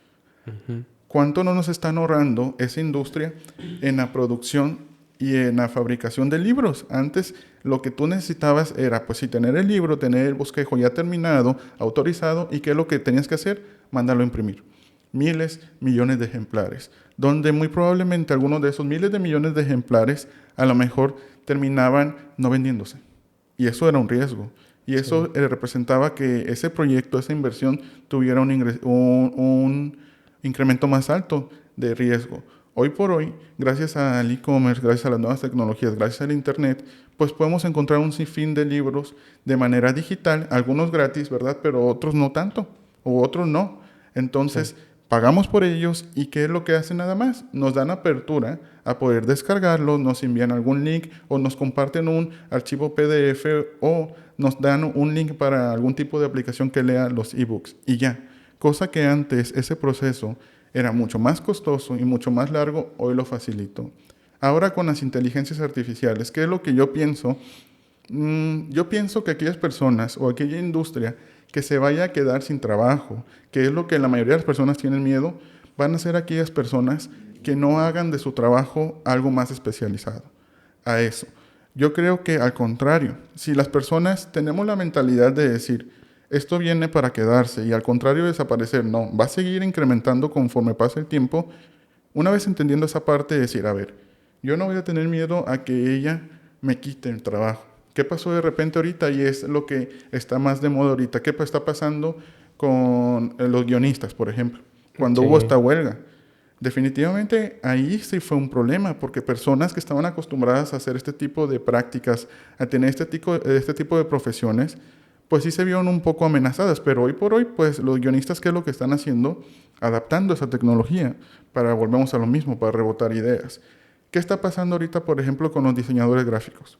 Uh-huh. ¿Cuánto no nos están ahorrando esa industria en la producción y en la fabricación de libros? Antes lo que tú necesitabas era, pues sí, tener el libro, tener el bosquejo ya terminado, autorizado, y ¿qué es lo que tenías que hacer? Mandarlo a imprimir. Miles, millones de ejemplares, donde muy probablemente algunos de esos miles de millones de ejemplares a lo mejor terminaban no vendiéndose. Y eso era un riesgo. Y eso representaba que ese proyecto, esa inversión, tuviera un incremento más alto de riesgo. Hoy por hoy, gracias al e-commerce, gracias a las nuevas tecnologías, gracias al Internet, pues podemos encontrar un sinfín de libros de manera digital, algunos gratis, ¿verdad? Pero otros no tanto, o otros no. Entonces, pagamos por ellos, y ¿qué es lo que hacen nada más? Nos dan apertura a poder descargarlos, nos envían algún link o nos comparten un archivo PDF o nos dan un link para algún tipo de aplicación que lea los ebooks y ya. Cosa que antes ese proceso era mucho más costoso y mucho más largo, hoy lo facilitó. Ahora con las inteligencias artificiales, ¿qué es lo que yo pienso? Yo pienso que aquellas personas o aquella industria que se vaya a quedar sin trabajo, que es lo que la mayoría de las personas tienen miedo, van a ser aquellas personas que no hagan de su trabajo algo más especializado a eso. Yo creo que al contrario, si las personas tenemos la mentalidad de decir, esto viene para quedarse y al contrario desaparecer, no, va a seguir incrementando conforme pase el tiempo, una vez entendiendo esa parte, decir, a ver, yo no voy a tener miedo a que ella me quite el trabajo. ¿Qué pasó de repente ahorita? Y es lo que está más de moda ahorita. ¿Qué está pasando con los guionistas, por ejemplo? Cuando hubo esta huelga. Definitivamente ahí sí fue un problema, porque personas que estaban acostumbradas a hacer este tipo de prácticas, a tener este tipo de profesiones, pues sí se vieron un poco amenazadas. Pero hoy por hoy, pues los guionistas, ¿qué es lo que están haciendo? Adaptando esa tecnología para, volvemos a lo mismo, para rebotar ideas. ¿Qué está pasando ahorita, por ejemplo, con los diseñadores gráficos?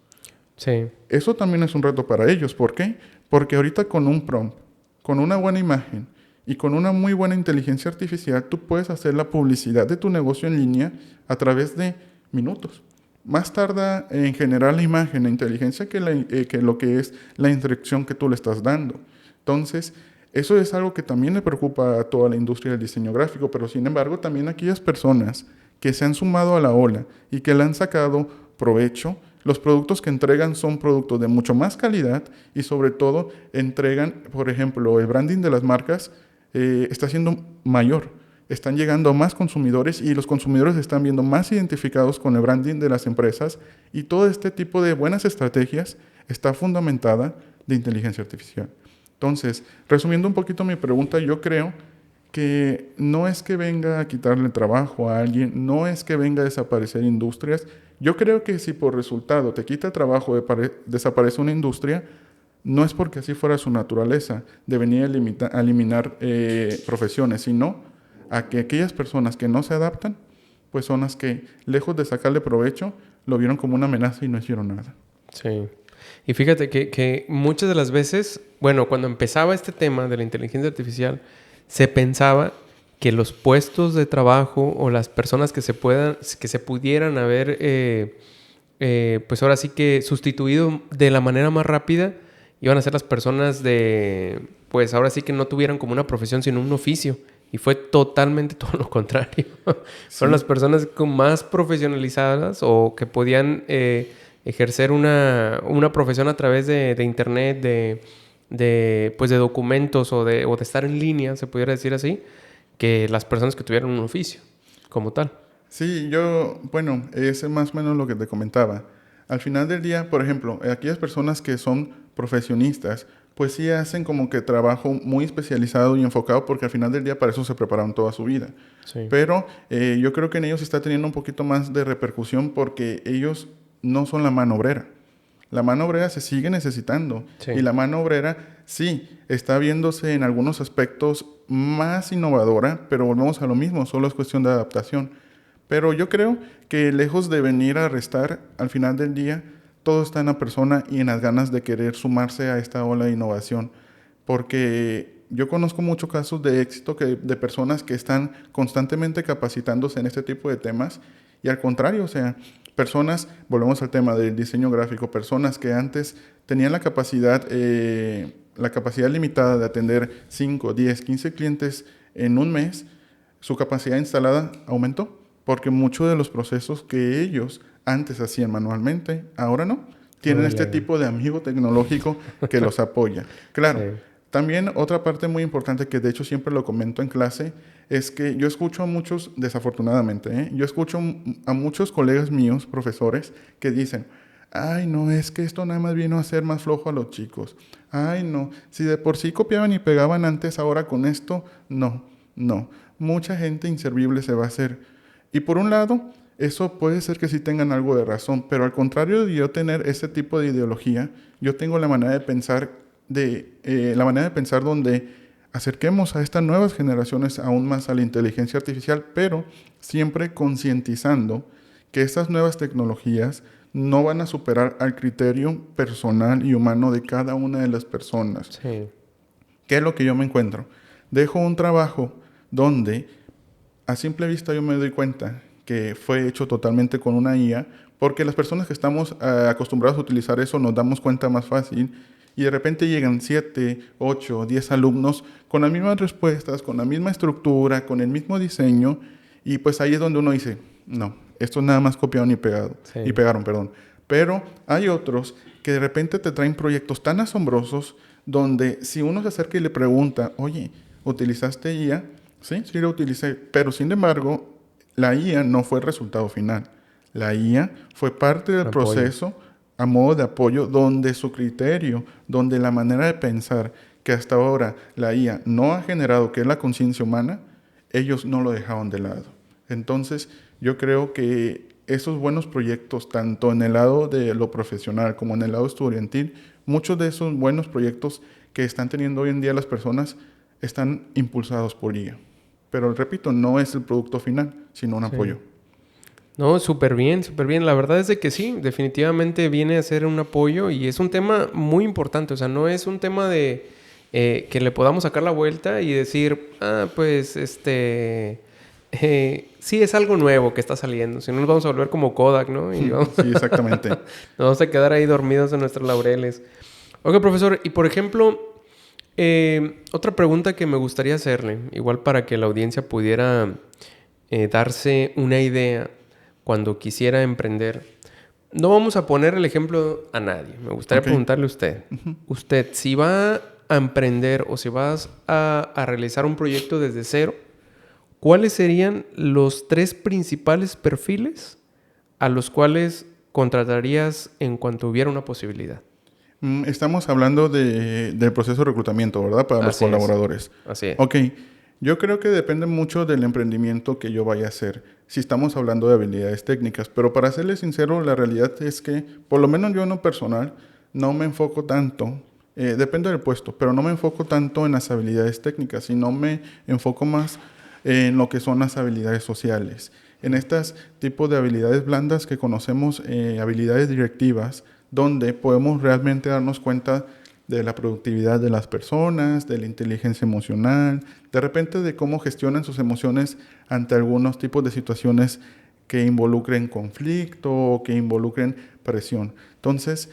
Sí. Eso también es un reto para ellos. ¿Por qué? Porque ahorita con un prompt, con una buena imagen y con una muy buena inteligencia artificial, tú puedes hacer la publicidad de tu negocio en línea a través de minutos. Más tarda en generar la imagen, la inteligencia, que lo que es la instrucción que tú le estás dando. Entonces, eso es algo que también le preocupa a toda la industria del diseño gráfico, pero sin embargo, también aquellas personas que se han sumado a la ola y que le han sacado provecho, los productos que entregan son productos de mucho más calidad y sobre todo entregan, por ejemplo, el branding de las marcas está siendo mayor. Están llegando a más consumidores y los consumidores están viendo más identificados con el branding de las empresas y todo este tipo de buenas estrategias está fundamentada de inteligencia artificial. Entonces, resumiendo un poquito mi pregunta, yo creo que no es que venga a quitarle trabajo a alguien, no es que venga a desaparecer industrias. Yo creo que si por resultado te quita trabajo, desaparece una industria, no es porque así fuera su naturaleza de venir a eliminar profesiones, sino a que aquellas personas que no se adaptan, pues son las que, lejos de sacarle provecho, lo vieron como una amenaza y no hicieron nada. Sí. Y fíjate que muchas de las veces, bueno, cuando empezaba este tema de la inteligencia artificial, se pensaba que los puestos de trabajo o las personas que se pudieran haber, pues ahora sí que sustituido de la manera más rápida, iban a ser las personas pues ahora sí que no tuvieran como una profesión, sino un oficio. Y fue totalmente todo lo contrario. Sí. Fueron las personas más profesionalizadas o que podían ejercer una profesión a través de internet, pues de documentos o de estar en línea, se pudiera decir así, que las personas que tuvieran un oficio como tal. Sí, bueno, es más o menos lo que te comentaba. Al final del día, por ejemplo, aquellas personas que son profesionistas, pues sí hacen como que trabajo muy especializado y enfocado porque al final del día para eso se prepararon toda su vida. Sí. Pero yo creo que en ellos está teniendo un poquito más de repercusión porque ellos no son la mano obrera. La mano obrera se sigue necesitando. Sí. Y la mano obrera sí está viéndose en algunos aspectos más innovadora, pero volvemos a lo mismo, solo es cuestión de adaptación. Pero yo creo que lejos de venir a restar, al final del día, todo está en la persona y en las ganas de querer sumarse a esta ola de innovación. Porque yo conozco muchos casos de éxito de personas que están constantemente capacitándose en este tipo de temas. Y al contrario, o sea, personas, volvemos al tema del diseño gráfico, personas que antes tenían la capacidad limitada de atender 5, 10, 15 clientes en un mes, su capacidad instalada aumentó. Porque muchos de los procesos que ellos antes hacían manualmente, ahora no. Tienen este tipo de amigo tecnológico que los apoya. Claro, sí. También otra parte muy importante que de hecho siempre lo comento en clase es que yo escucho a muchos, desafortunadamente, yo escucho a muchos colegas míos, profesores, que dicen, ay, no, es que esto nada más vino a hacer más flojo a los chicos. Ay, no, si de por sí copiaban y pegaban antes, ahora con esto, no. Mucha gente inservible se va a hacer. Y por un lado, eso puede ser que sí tengan algo de razón, pero al contrario de yo tener ese tipo de ideología, yo tengo la manera de pensar donde acerquemos a estas nuevas generaciones aún más a la inteligencia artificial, pero siempre concientizando que estas nuevas tecnologías no van a superar al criterio personal y humano de cada una de las personas. Sí. ¿Qué es lo que yo me encuentro? Dejo un trabajo donde a simple vista yo me doy cuenta que fue hecho totalmente con una IA, porque las personas que estamos acostumbrados a utilizar eso nos damos cuenta más fácil y de repente llegan 7, 8, 10 alumnos con las mismas respuestas, con la misma estructura, con el mismo diseño Y pues ahí es donde uno dice, no, esto es nada más copiaron y pegado, Sí. y pegaron, perdón. Pero hay otros que de repente te traen proyectos tan asombrosos donde si uno se acerca y le pregunta, oye, ¿utilizaste IA? Sí, sí lo utilicé, pero sin embargo, la IA no fue el resultado final. La IA fue parte del Apoyo. proceso a modo de apoyo donde su criterio, donde la manera de pensar que hasta ahora la IA no ha generado, que es la conciencia humana, ellos no lo dejaron de lado. Entonces, yo creo que esos buenos proyectos, tanto en el lado de lo profesional como en el lado estudiantil, muchos de esos buenos proyectos que están teniendo hoy en día las personas están impulsados por IA. Pero repito, no es el producto final, sino un Sí. apoyo. No, súper bien, súper bien. La verdad es de que sí, definitivamente viene a ser un apoyo y es un tema muy importante. O sea, no es un tema de que le podamos sacar la vuelta y decir, pues, sí, es algo nuevo que está saliendo. Si no, nos vamos a volver como Kodak, ¿no? Y vamos, Sí, exactamente. nos vamos a quedar ahí dormidos en nuestros laureles. Ok, profesor, y por ejemplo, otra pregunta que me gustaría hacerle, igual para que la audiencia pudiera darse una idea cuando quisiera emprender. No vamos a poner el ejemplo a nadie. Me gustaría Ok. preguntarle a usted. Usted, si va a emprender o si vas a realizar un proyecto desde cero, ¿cuáles serían los 3 principales perfiles a los cuales contratarías en cuanto hubiera una posibilidad? Estamos hablando del proceso de reclutamiento, ¿verdad? Para los Así es. colaboradores. Así es. Ok, yo creo que depende mucho del emprendimiento que yo vaya a hacer, si estamos hablando de habilidades técnicas, pero para serles sincero, la realidad es que, por lo menos yo en lo personal, no me enfoco tanto, depende del puesto, pero no me enfoco tanto en las habilidades técnicas, sino me enfoco más en lo que son las habilidades sociales. En estas tipos de habilidades blandas que conocemos, habilidades directivas, donde podemos realmente darnos cuenta de la productividad de las personas, de la inteligencia emocional, de repente de cómo gestionan sus emociones ante algunos tipos de situaciones que involucren conflicto o que involucren presión. Entonces,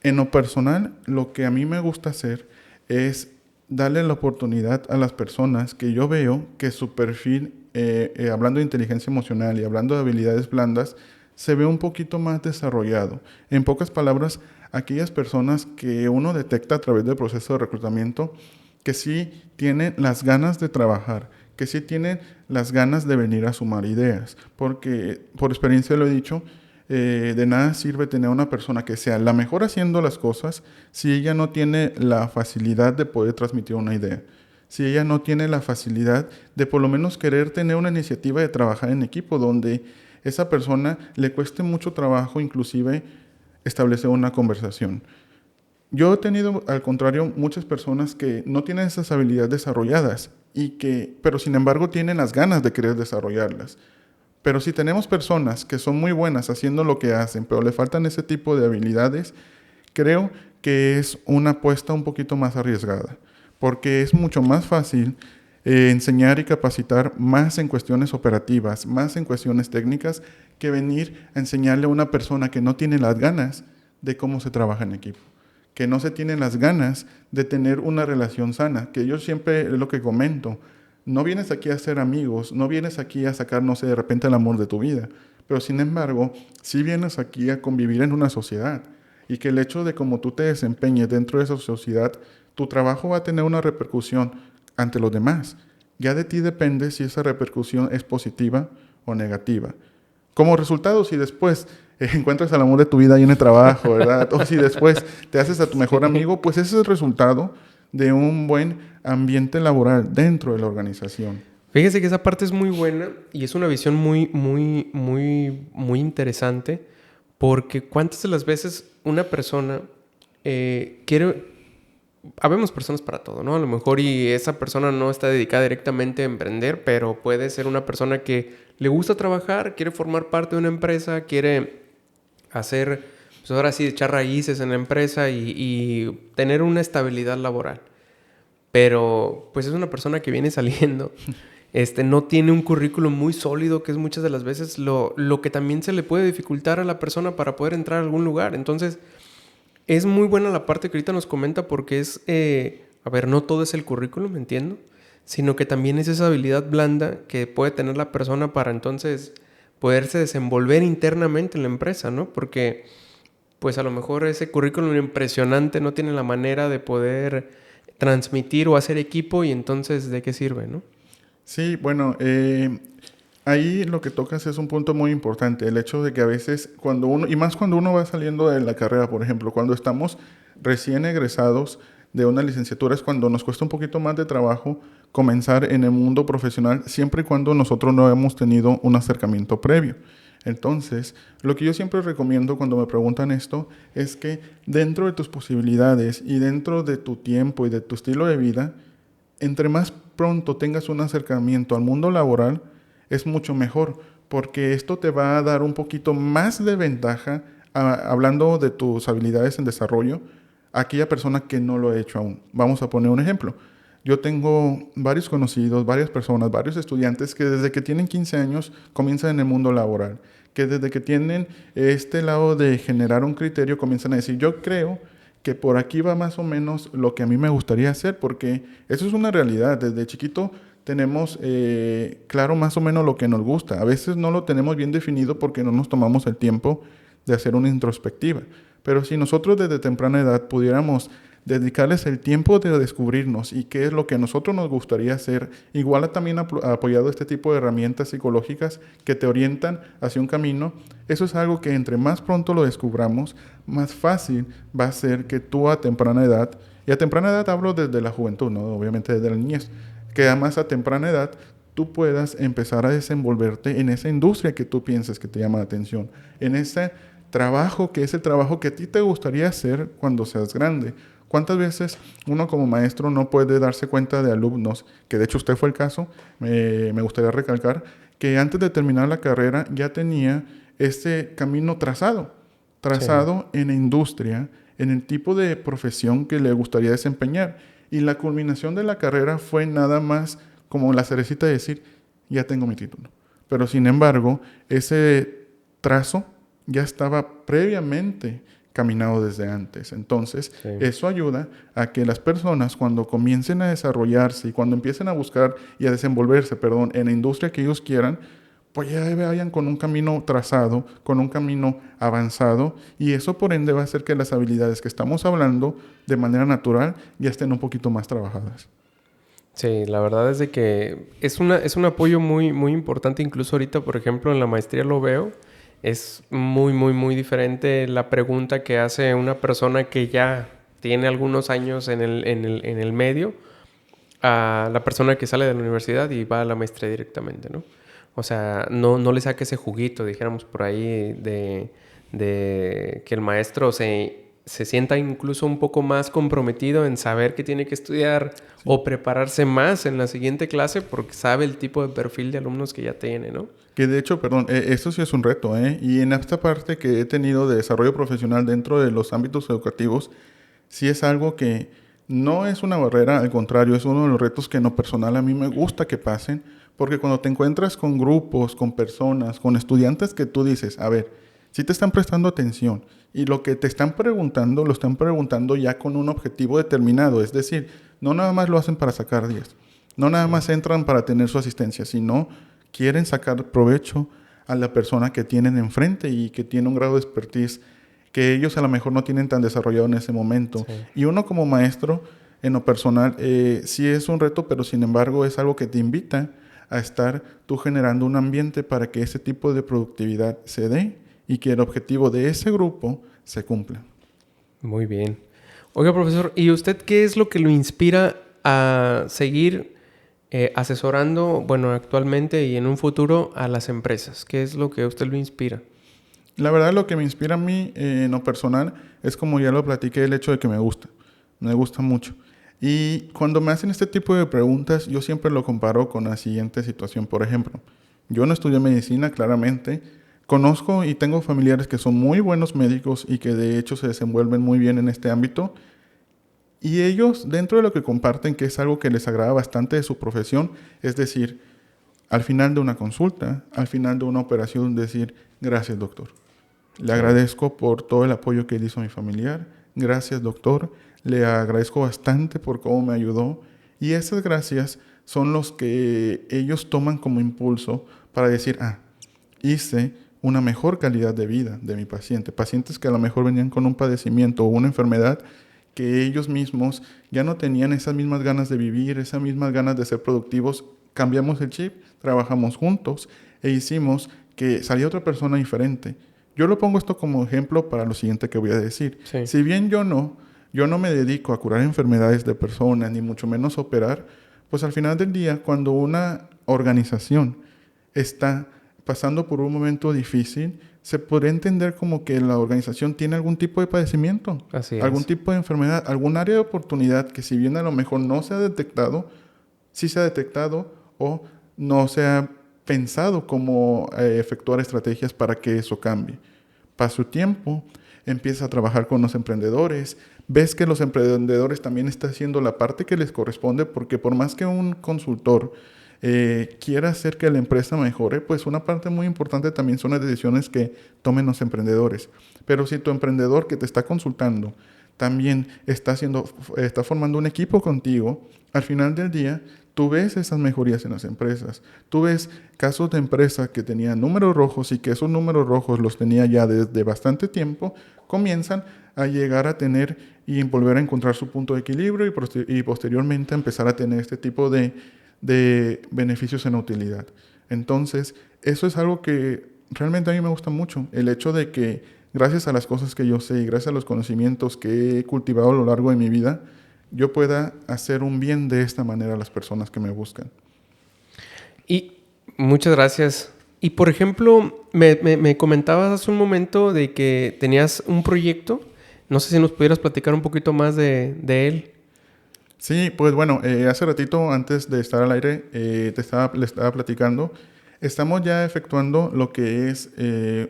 en lo personal, lo que a mí me gusta hacer es darle la oportunidad a las personas que yo veo que su perfil, hablando de inteligencia emocional y hablando de habilidades blandas, se ve un poquito más desarrollado. En pocas palabras, aquellas personas que uno detecta a través del proceso de reclutamiento que sí tienen las ganas de trabajar, que sí tienen las ganas de venir a sumar ideas, porque por experiencia lo he dicho, de nada sirve tener una persona que sea la mejor haciendo las cosas si ella no tiene la facilidad de poder transmitir una idea, si ella no tiene la facilidad de por lo menos querer tener una iniciativa de trabajar en equipo donde esa persona le cueste mucho trabajo inclusive establecer una conversación. Yo he tenido, al contrario, muchas personas que no tienen esas habilidades desarrolladas, pero sin embargo tienen las ganas de querer desarrollarlas. Pero si tenemos personas que son muy buenas haciendo lo que hacen, pero le faltan ese tipo de habilidades, creo que es una apuesta un poquito más arriesgada, porque es mucho más fácil enseñar y capacitar más en cuestiones operativas, más en cuestiones técnicas, que venir a enseñarle a una persona que no tiene las ganas de cómo se trabaja en equipo, que no se tienen las ganas de tener una relación sana, que yo siempre es lo que comento, no vienes aquí a ser amigos, no vienes aquí a sacar, no sé, de repente el amor de tu vida, pero sin embargo, sí vienes aquí a convivir en una sociedad y que el hecho de cómo tú te desempeñes dentro de esa sociedad, tu trabajo va a tener una repercusión ante los demás. Ya de ti depende si esa repercusión es positiva o negativa. Como resultado, si después encuentras el amor de tu vida ahí en el trabajo, ¿verdad? O si después te haces a tu mejor amigo, pues ese es el resultado de un buen ambiente laboral dentro de la organización. Fíjese que esa parte es muy buena y es una visión muy interesante porque cuántas de las veces una persona quiere... Habemos personas para todo, ¿no? A lo mejor y esa persona no está dedicada directamente a emprender, pero puede ser una persona que le gusta trabajar, quiere formar parte de una empresa, quiere hacer, pues ahora sí, echar raíces en la empresa y tener una estabilidad laboral. Pero pues es una persona que viene saliendo, no tiene un currículum muy sólido, que es muchas de las veces lo que también se le puede dificultar a la persona para poder entrar a algún lugar. Entonces, es muy buena la parte que ahorita nos comenta porque es, a ver, no todo es el currículum, entiendo. sino que también es esa habilidad blanda que puede tener la persona para entonces poderse desenvolver internamente en la empresa, ¿no? Porque pues a lo mejor ese currículum impresionante no tiene la manera de poder transmitir o hacer equipo y entonces ¿de qué sirve, no? Sí, bueno, ahí lo que tocas es un punto muy importante, el hecho de que a veces cuando uno, y más cuando uno va saliendo de la carrera, por ejemplo, cuando estamos recién egresados de una licenciatura es cuando nos cuesta un poquito más de trabajo comenzar en el mundo profesional, siempre y cuando nosotros no hemos tenido un acercamiento previo. Entonces, lo que yo siempre recomiendo cuando me preguntan esto es que dentro de tus posibilidades y dentro de tu tiempo y de tu estilo de vida, entre más pronto tengas un acercamiento al mundo laboral, es mucho mejor, porque esto te va a dar un poquito más de ventaja, hablando de tus habilidades en desarrollo, a aquella persona que no lo ha hecho aún. Vamos a poner un ejemplo. Yo tengo varios conocidos, varias personas, varios estudiantes que desde que tienen 15 años comienzan en el mundo laboral, que desde que tienen este lado de generar un criterio comienzan a decir, yo creo que por aquí va más o menos lo que a mí me gustaría hacer, porque eso es una realidad. Desde chiquito tenemos claro más o menos lo que nos gusta. A veces no lo tenemos bien definido porque no nos tomamos el tiempo de hacer una introspectiva. Pero si nosotros desde temprana edad pudiéramos dedicarles el tiempo de descubrirnos y qué es lo que a nosotros nos gustaría hacer, igual también apoyado este tipo de herramientas psicológicas que te orientan hacia un camino, eso es algo que entre más pronto lo descubramos, más fácil va a ser que tú a temprana edad, y a temprana edad hablo desde la juventud, ¿no? Obviamente desde la niñez, que además a temprana edad tú puedas empezar a desenvolverte en esa industria que tú piensas que te llama la atención, en ese trabajo que es el trabajo que a ti te gustaría hacer cuando seas grande. ¿Cuántas veces uno como maestro no puede darse cuenta de alumnos, que de hecho usted fue el caso, me gustaría recalcar, que antes de terminar la carrera ya tenía este camino Sí. trazado en la industria, en el tipo de profesión que le gustaría desempeñar? Y la culminación de la carrera fue nada más como la cerecita de decir, ya tengo mi título. Pero sin embargo, ese trazo ya estaba previamente caminado desde antes. Entonces, Sí. eso ayuda a que las personas cuando comiencen a desarrollarse y cuando empiecen a buscar y a desenvolverse, perdón, en la industria que ellos quieran, pues ya vayan con un camino trazado, con un camino avanzado, y eso por ende va a hacer que las habilidades que estamos hablando de manera natural ya estén un poquito más trabajadas. Sí, la verdad es de que es un apoyo muy, muy importante. Incluso ahorita, por ejemplo, en la maestría lo veo. Es muy, muy, muy diferente la pregunta que hace una persona que ya tiene algunos años en el medio a la persona que sale de la universidad y va a la maestría directamente, ¿no? O sea, no le saque ese juguito, dijéramos por ahí, de que el maestro se sienta incluso un poco más comprometido en saber que tiene que estudiar o prepararse más en la siguiente clase porque sabe el tipo de perfil de alumnos que ya tiene, ¿no? Que de hecho, perdón, esto sí es un reto, ¿eh? Y en esta parte que he tenido de desarrollo profesional dentro de los ámbitos educativos, sí es algo que no es una barrera, al contrario, es uno de los retos que en lo personal a mí me gusta que pasen, porque cuando te encuentras con grupos, con personas, con estudiantes que tú dices, a ver, si te están prestando atención y lo que te están preguntando, lo están preguntando ya con un objetivo determinado, es decir, no nada más lo hacen para sacar 10, no nada más entran para tener su asistencia, sino quieren sacar provecho a la persona que tienen enfrente y que tiene un grado de expertise que ellos a lo mejor no tienen tan desarrollado en ese momento. Sí. Y uno como maestro, en lo personal, sí es un reto, pero sin embargo es algo que te invita a estar tú generando un ambiente para que ese tipo de productividad se dé y que el objetivo de ese grupo se cumpla. Muy bien. Oiga, profesor, ¿y usted qué es lo que lo inspira a seguir asesorando, bueno, actualmente y en un futuro a las empresas? ¿Qué es lo que a usted lo inspira? La verdad lo que me inspira a mí en lo personal es como ya lo platiqué, el hecho de que me gusta mucho. Y cuando me hacen este tipo de preguntas, yo siempre lo comparo con la siguiente situación. Por ejemplo, yo no estudié medicina, claramente. Conozco y tengo familiares que son muy buenos médicos y que de hecho se desenvuelven muy bien en este ámbito. Y ellos, dentro de lo que comparten, que es algo que les agrada bastante de su profesión, es decir, al final de una consulta, al final de una operación, decir, gracias doctor. Le Sí. agradezco por todo el apoyo que le hizo a mi familiar. Gracias, doctor. Le agradezco bastante por cómo me ayudó. Y esas gracias son los que ellos toman como impulso para decir, hice una mejor calidad de vida de mi paciente. Pacientes que a lo mejor venían con un padecimiento o una enfermedad que ellos mismos ya no tenían esas mismas ganas de vivir, esas mismas ganas de ser productivos. Cambiamos el chip, trabajamos juntos e hicimos que saliera otra persona diferente. Yo lo pongo esto como ejemplo para lo siguiente que voy a decir. Sí. Si bien yo no me dedico a curar enfermedades de personas, ni mucho menos operar, pues al final del día, cuando una organización está pasando por un momento difícil, se podría entender como que la organización tiene algún tipo de padecimiento, Así es. algún tipo de enfermedad, algún área de oportunidad que si bien a lo mejor no se ha detectado, sí se ha detectado o no se ha pensado cómo efectuar estrategias para que eso cambie. Pasa su tiempo, empieza a trabajar con los emprendedores, ves que los emprendedores también están haciendo la parte que les corresponde, porque por más que un consultor quiera hacer que la empresa mejore, pues una parte muy importante también son las decisiones que tomen los emprendedores. Pero si tu emprendedor que te está consultando también está formando un equipo contigo, al final del día tú ves esas mejorías en las empresas. Tú ves casos de empresas que tenían números rojos y que esos números rojos los tenía ya desde bastante tiempo, comienzan a llegar a tener y volver a encontrar su punto de equilibrio y posteriormente a empezar a tener este tipo de beneficios en la utilidad. Entonces, eso es algo que realmente a mí me gusta mucho. El hecho de que gracias a las cosas que yo sé y gracias a los conocimientos que he cultivado a lo largo de mi vida, yo pueda hacer un bien de esta manera a las personas que me buscan. Y muchas gracias. Y por ejemplo, me comentabas hace un momento de que tenías un proyecto. No sé si nos pudieras platicar un poquito más de él. Sí, pues bueno, hace ratito antes de estar al aire le estaba platicando. Estamos ya efectuando lo que es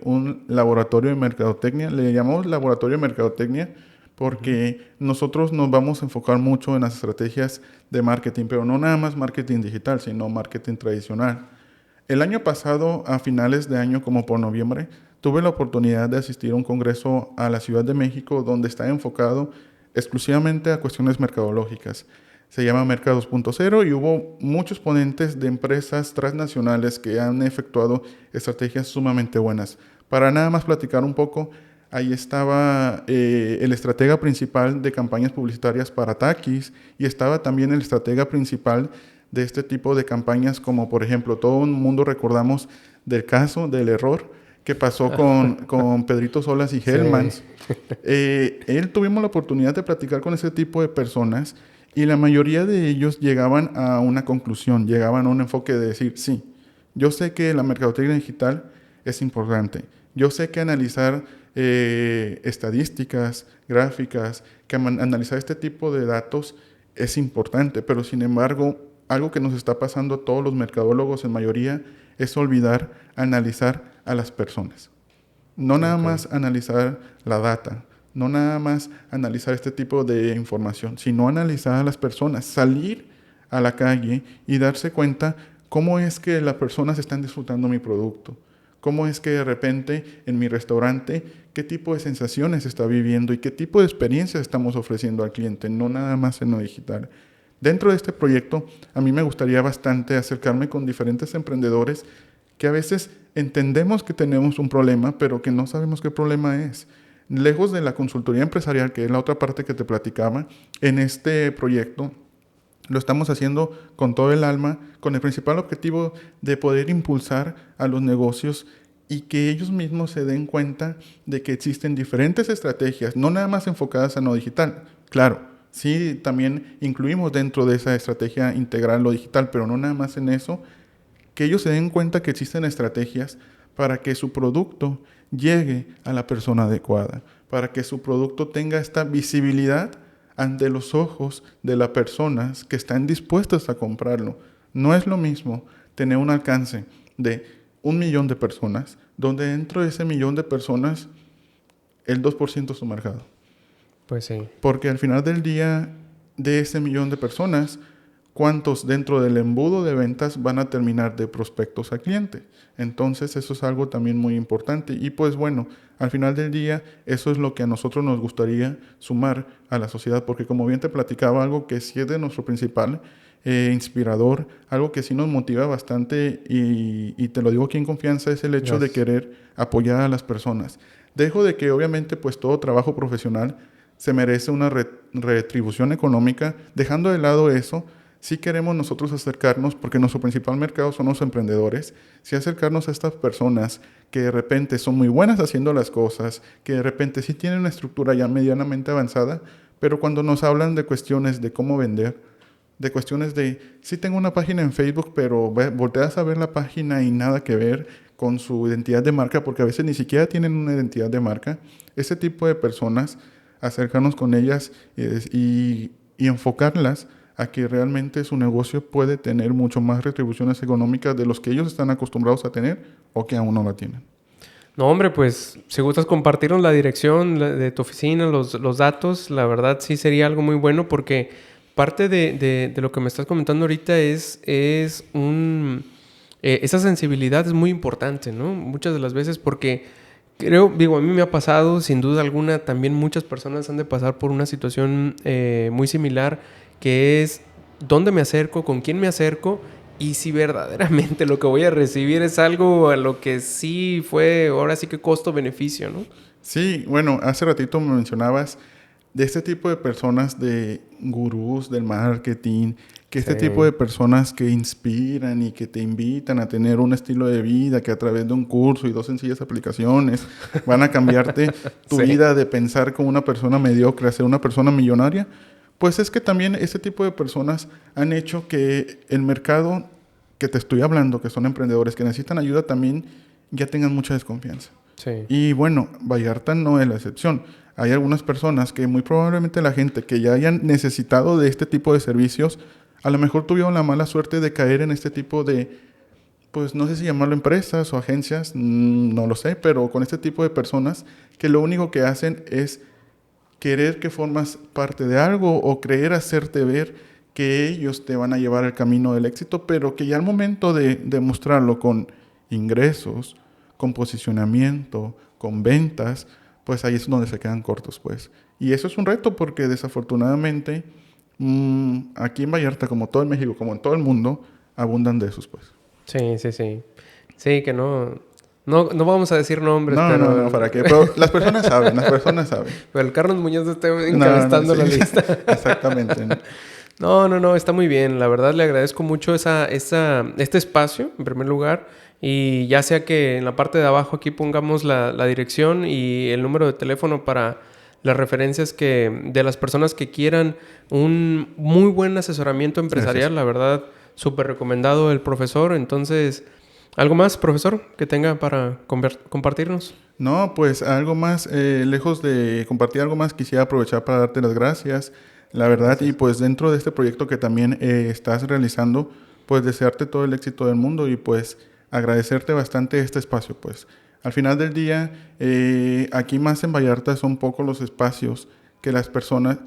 un laboratorio de mercadotecnia. Le llamamos laboratorio de mercadotecnia porque nosotros nos vamos a enfocar mucho en las estrategias de marketing, pero no nada más marketing digital, sino marketing tradicional. El año pasado, a finales de año, como por noviembre, tuve la oportunidad de asistir a un congreso a la Ciudad de México donde está enfocado exclusivamente a cuestiones mercadológicas. Se llama Mercado 2.0 y hubo muchos ponentes de empresas transnacionales que han efectuado estrategias sumamente buenas. Para nada más platicar un poco, ahí estaba el estratega principal de campañas publicitarias para Takis y estaba también el estratega principal de este tipo de campañas, como por ejemplo, todo el mundo recordamos del caso del error que pasó con Pedrito Solas y Hellmans. Sí. Él tuvimos la oportunidad de platicar con ese tipo de personas y la mayoría de ellos llegaban a una conclusión, llegaban a un enfoque de decir, sí, yo sé que la mercadotecnia digital es importante, yo sé que analizar estadísticas, gráficas, que analizar este tipo de datos es importante, pero sin embargo, algo que nos está pasando a todos los mercadólogos en mayoría es olvidar analizar a las personas. No nada más analizar la data, no nada más analizar este tipo de información, sino analizar a las personas, salir a la calle y darse cuenta cómo es que las personas están disfrutando mi producto, cómo es que de repente en mi restaurante, qué tipo de sensaciones está viviendo y qué tipo de experiencias estamos ofreciendo al cliente, no nada más en lo digital. Dentro de este proyecto, a mí me gustaría bastante acercarme con diferentes emprendedores que a veces entendemos que tenemos un problema, pero que no sabemos qué problema es. Lejos de la consultoría empresarial, que es la otra parte que te platicaba, en este proyecto lo estamos haciendo con todo el alma, con el principal objetivo de poder impulsar a los negocios y que ellos mismos se den cuenta de que existen diferentes estrategias, no nada más enfocadas en lo digital. Claro, sí, también incluimos dentro de esa estrategia integral lo digital, pero no nada más en eso, que ellos se den cuenta que existen estrategias para que su producto llegue a la persona adecuada, para que su producto tenga esta visibilidad ante los ojos de las personas que están dispuestas a comprarlo. No es lo mismo tener un alcance de 1 millón de personas, donde dentro de ese 1 millón de personas el 2% es su mercado. Pues sí. Porque al final del día, de ese 1 millón de personas, ¿cuántos dentro del embudo de ventas van a terminar de prospectos a cliente? Entonces eso es algo también muy importante. Y pues bueno, al final del día eso es lo que a nosotros nos gustaría sumar a la sociedad, porque como bien te platicaba, algo que sí es de nuestro principal inspirador. Algo que sí nos motiva bastante y te lo digo aquí en confianza es el hecho de querer apoyar a las personas. Dejo de que obviamente pues todo trabajo profesional se merece una retribución económica. Dejando de lado eso, sí queremos nosotros acercarnos, porque nuestro principal mercado son los emprendedores, sí acercarnos a estas personas que de repente son muy buenas haciendo las cosas, que de repente sí tienen una estructura ya medianamente avanzada, pero cuando nos hablan de cuestiones de cómo vender, de cuestiones de, sí tengo una página en Facebook, pero volteas a ver la página y nada que ver con su identidad de marca, porque a veces ni siquiera tienen una identidad de marca. Ese tipo de personas, acercarnos con ellas y enfocarlas a que realmente su negocio puede tener mucho más retribuciones económicas de los que ellos están acostumbrados a tener o que aún no la tienen. No, hombre, pues si gustas compartirnos la dirección de tu oficina, los datos, la verdad sí sería algo muy bueno porque parte de lo que me estás comentando ahorita esa sensibilidad es muy importante, ¿no? Muchas de las veces porque digo, a mí me ha pasado, sin duda alguna, también muchas personas han de pasar por una situación muy similar, que es dónde me acerco, con quién me acerco y si verdaderamente lo que voy a recibir es algo a lo que sí fue, ahora sí que costo-beneficio, ¿no? Sí, bueno, hace ratito me mencionabas de este tipo de personas, de gurús del marketing, que este tipo de personas que inspiran y que te invitan a tener un estilo de vida que a través de un curso y 2 sencillas aplicaciones van a cambiarte tu vida de pensar como una persona mediocre a ser una persona millonaria, pues es que también este tipo de personas han hecho que el mercado que te estoy hablando, que son emprendedores que necesitan ayuda, también ya tengan mucha desconfianza. Sí. Y bueno, Vallarta no es la excepción. Hay algunas personas que muy probablemente la gente que ya hayan necesitado de este tipo de servicios, a lo mejor tuvieron la mala suerte de caer en este tipo de, pues no sé si llamarlo empresas o agencias, no lo sé, pero con este tipo de personas que lo único que hacen es querer que formas parte de algo o creer hacerte ver que ellos te van a llevar al camino del éxito, pero que ya al momento de demostrarlo con ingresos, con posicionamiento, con ventas, pues ahí es donde se quedan cortos, pues. Y eso es un reto porque desafortunadamente aquí en Vallarta, como todo en México, como en todo el mundo, abundan de esos, pues. Sí, sí, sí. Sí, que no vamos a decir nombres, No, pero... no, ¿para qué? Pero las personas saben, las personas saben. Pero el Carlos Muñoz está encabezando la lista. Exactamente. No, está muy bien. La verdad le agradezco mucho este espacio, en primer lugar. Y ya sea que en la parte de abajo aquí pongamos la dirección y el número de teléfono para las referencias de las personas que quieran un muy buen asesoramiento empresarial. Gracias. La verdad, súper recomendado el profesor. Entonces, ¿algo más, profesor, que tenga para compartirnos? No, pues algo más, lejos de compartir algo más, quisiera aprovechar para darte las gracias. La verdad, gracias. Y pues dentro de este proyecto que también estás realizando, pues desearte todo el éxito del mundo y pues agradecerte bastante este espacio, pues. Al final del día, aquí más en Vallarta son pocos los espacios que las personas,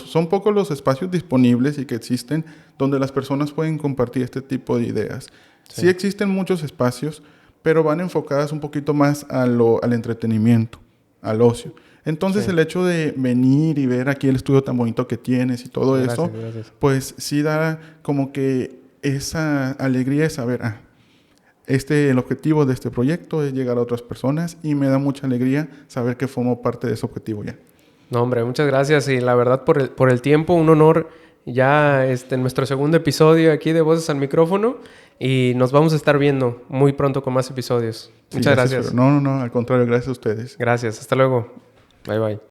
son pocos los espacios disponibles y que existen donde las personas pueden compartir este tipo de ideas. Sí existen muchos espacios, pero van enfocadas un poquito más al entretenimiento, al ocio. Entonces el hecho de venir y ver aquí el estudio tan bonito que tienes y todo eso, pues sí da como que esa alegría de saber, el objetivo de este proyecto es llegar a otras personas y me da mucha alegría saber que formo parte de ese objetivo ya. No, hombre, muchas gracias y la verdad por el tiempo, un honor ya en nuestro segundo episodio aquí de Voces al Micrófono y nos vamos a estar viendo muy pronto con más episodios. Muchas gracias. No, al contrario, gracias a ustedes. Gracias, hasta luego. Bye, bye.